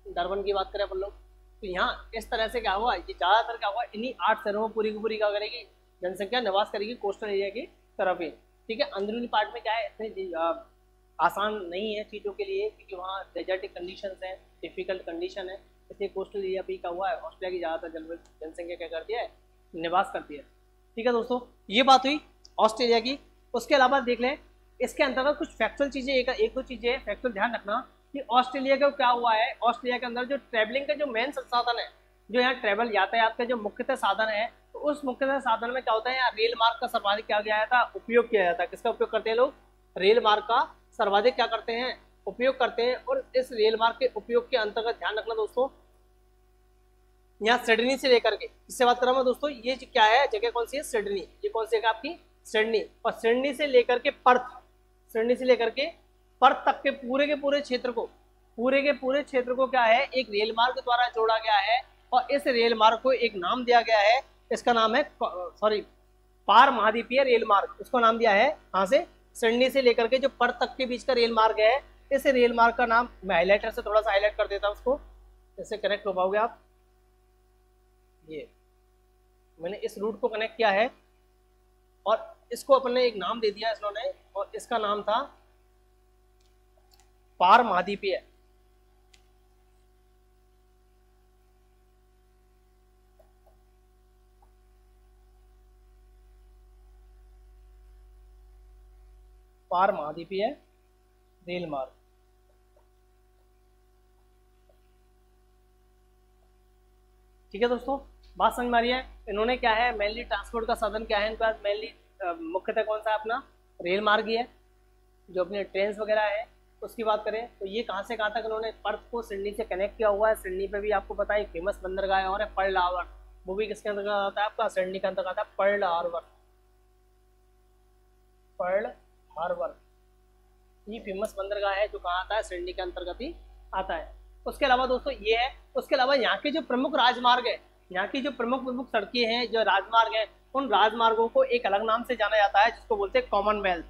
डरबन की बात करें अपन लोग। तो यहाँ इस तरह से क्या हुआ, ये ज़्यादातर क्या हुआ, इन्हीं 8 शहरों में पूरी की पूरी क्या करेगी, जनसंख्या निवास करेगी कोस्टल एरिया की तरफ ही। ठीक है, अंदरूनी पार्ट में क्या है, इतनी आसान नहीं है चीज़ों के लिए, क्योंकि वहाँ डेजर्टिक कंडीशंस हैं, डिफिकल्ट कंडीशन है, इसलिए कोस्टल एरिया पे क्या हुआ है, ऑस्ट्रेलिया की ज़्यादातर जनसंख्या क्या करती है, निवास करती है। ठीक है दोस्तों, ये बात हुई ऑस्ट्रेलिया की। उसके अलावा देख लें इसके अंतर्गत कुछ फैक्चुअल चीज़ें, एक दो चीज़ें हैं फैक्चुअल, ध्यान रखना कि ऑस्ट्रेलिया का क्या हुआ है, ऑस्ट्रेलिया के अंदर जो ट्रैवलिंग का जो मेन संसाधन है, जो यहाँ ट्रैवल यातायात का जो मुख्यतः साधन है, तो उस मुख्यतः साधन में क्या होता है, यहाँ रेल मार्ग का सर्वाधिक क्या किया जाता है, उपयोग किया जाता है। किसका उपयोग करते हैं लोग, रेल मार्ग का सर्वाधिक क्या करते हैं, उपयोग करते हैं। और इस रेल मार्ग के उपयोग के अंतर्गत ध्यान रखना दोस्तों, यहाँ सिडनी से लेकर के, इससे बात कर रहा हूँ दोस्तों, ये क्या है जगह, कौन सी है, सिडनी, ये कौन सी जगह आपकी, सिडनी। और सिडनी से लेकर के पर्थ, सिडनी से लेकर के पर्थ तक के पूरे क्षेत्र को, पूरे क्षेत्र को क्या है, एक रेल मार्ग द्वारा जोड़ा गया है। और इस रेल मार्ग को एक नाम दिया गया है, इसका नाम है पार महाद्वीपीय रेल मार्ग, उसको नाम दिया है। कहाँ से, सिडनी से लेकर के जो पर्थ तक के बीच का रेल मार्ग है, इस रेल मार्ग का नाम, मैं हाईलाइटर से थोड़ा सा हाईलाइट कर देता हूँ उसको, इससे कनेक्ट हो पाओगे आप। ये मैंने इस रूट को कनेक्ट किया है और इसको अपन ने एक नाम दे दिया इन्होंने, और इसका नाम था पार महाद्वीपीय। पार महाद्वीपीय रेल मार्ग। ठीक है दोस्तों, बात समझ में आ रही है। इन्होंने क्या है, मेनली ट्रांसपोर्ट का साधन क्या है इनके पास, मेनली मुख्यतः कौन सा अपना रेल मार्ग ही है, जो अपने ट्रेन वगैरह है। उसकी बात करें तो ये कहाँ से कहाँ तक इन्होंने पर्थ को सिडनी से कनेक्ट किया हुआ है। सिडनी पे भी आपको पता है फेमस बंदरगाह है और है पर्ल हार्बर, वो भी किसके अंतर्गत आता है, आपका सिडनी के अंतर्गत आता है, पर्ल हार्बर। पर्ल हार्बर ये फेमस बंदरगाह है, जो कहाँ आता है, सिडनी के अंतर्गत ही आता है। उसके अलावा दोस्तों ये है, उसके अलावा यहाँ के जो प्रमुख राजमार्ग है, यहाँ की जो प्रमुख सड़कें हैं, जो राजमार्ग हैं, उन राजमार्गों को एक अलग नाम से जाना जाता है, जिसको बोलते हैं कॉमनवेल्थ।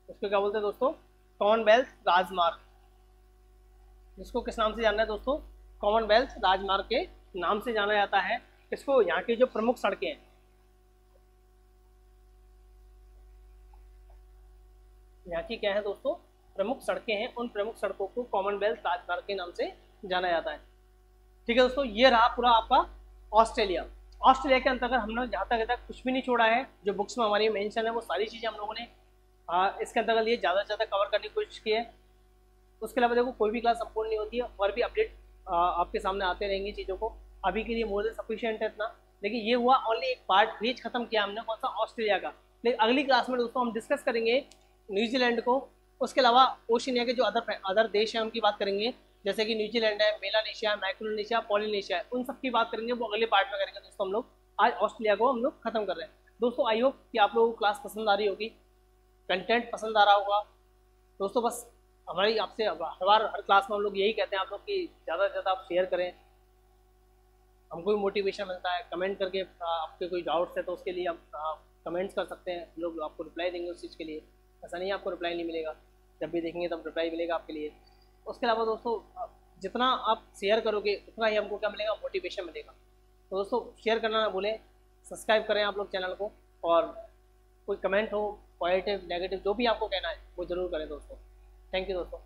इसको क्या बोलते हैं दोस्तों, कॉमनवेल्थ राजमार्ग, जिसको किस नाम से जाना है दोस्तों, कॉमनवेल्थ राजमार्ग के नाम से जाना जाता है। इसको यहाँ की जो प्रमुख सड़कें हैं, यहाँ की क्या है दोस्तों, प्रमुख सड़कें हैं, उन प्रमुख सड़कों को कॉमनवेल्थ राजमार्ग के नाम से जाना जाता है। ठीक है दोस्तों, ये रहा पूरा आपका ऑस्ट्रेलिया। ऑस्ट्रेलिया के अंतर्गत हम लोग जहाँ तक कुछ भी नहीं छोड़ा है, जो बुक्स में हमारी मेंशन है वो सारी चीज़ें हम लोगों ने इसके अंतर्गत ये ज़्यादा से ज़्यादा कवर करने की कोशिश की है। उसके अलावा देखो कोई भी क्लास संपूर्ण नहीं होती है, और भी अपडेट आपके सामने आते रहेंगे चीज़ों को। अभी के लिए मोर देन सफिशिएंट है इतना, लेकिन ये हुआ ओनली एक पार्ट, पेज खत्म किया हमने कौन सा, ऑस्ट्रेलिया का। लेकिन अगली क्लास में दोस्तों हम डिस्कस करेंगे न्यूजीलैंड को, उसके अलावा ओशिनिया के जो अदर देश हैं उनकी बात करेंगे, जैसे कि न्यूजीलैंड है, मेलानेशिया, माइक्रोनेशिया, पॉलिनेशिया है, उन सब की बात करेंगे, वो अगले पार्ट में करेंगे दोस्तों। हम लोग आज ऑस्ट्रेलिया को हम लोग खत्म कर रहे हैं दोस्तों। आई होप कि आप लोगों को क्लास पसंद आ रही होगी, कंटेंट पसंद आ रहा होगा दोस्तों। बस हमारी आपसे हर क्लास में हम लोग यही कहते हैं आप लोग कि ज़्यादा से ज़्यादा आप शेयर करें, हमको भी मोटिवेशन मिलता है। कमेंट करके आपके कोई डाउट्स है तो उसके लिए आप कमेंट्स कर सकते हैं, हम लोग आपको रिप्लाई देंगे उस चीज़ के लिए। ऐसा नहीं है आपको रिप्लाई नहीं मिलेगा, जब भी देखेंगे तब रिप्लाई मिलेगा आपके लिए। उसके अलावा दोस्तों जितना आप शेयर करोगे उतना ही हमको क्या मिलेगा, मोटिवेशन मिलेगा। तो दोस्तों शेयर करना ना भूलें, सब्सक्राइब करें आप लोग चैनल को, और कोई कमेंट हो पॉजिटिव नेगेटिव जो भी आपको कहना है वो ज़रूर करें दोस्तों। थैंक यू दोस्तों।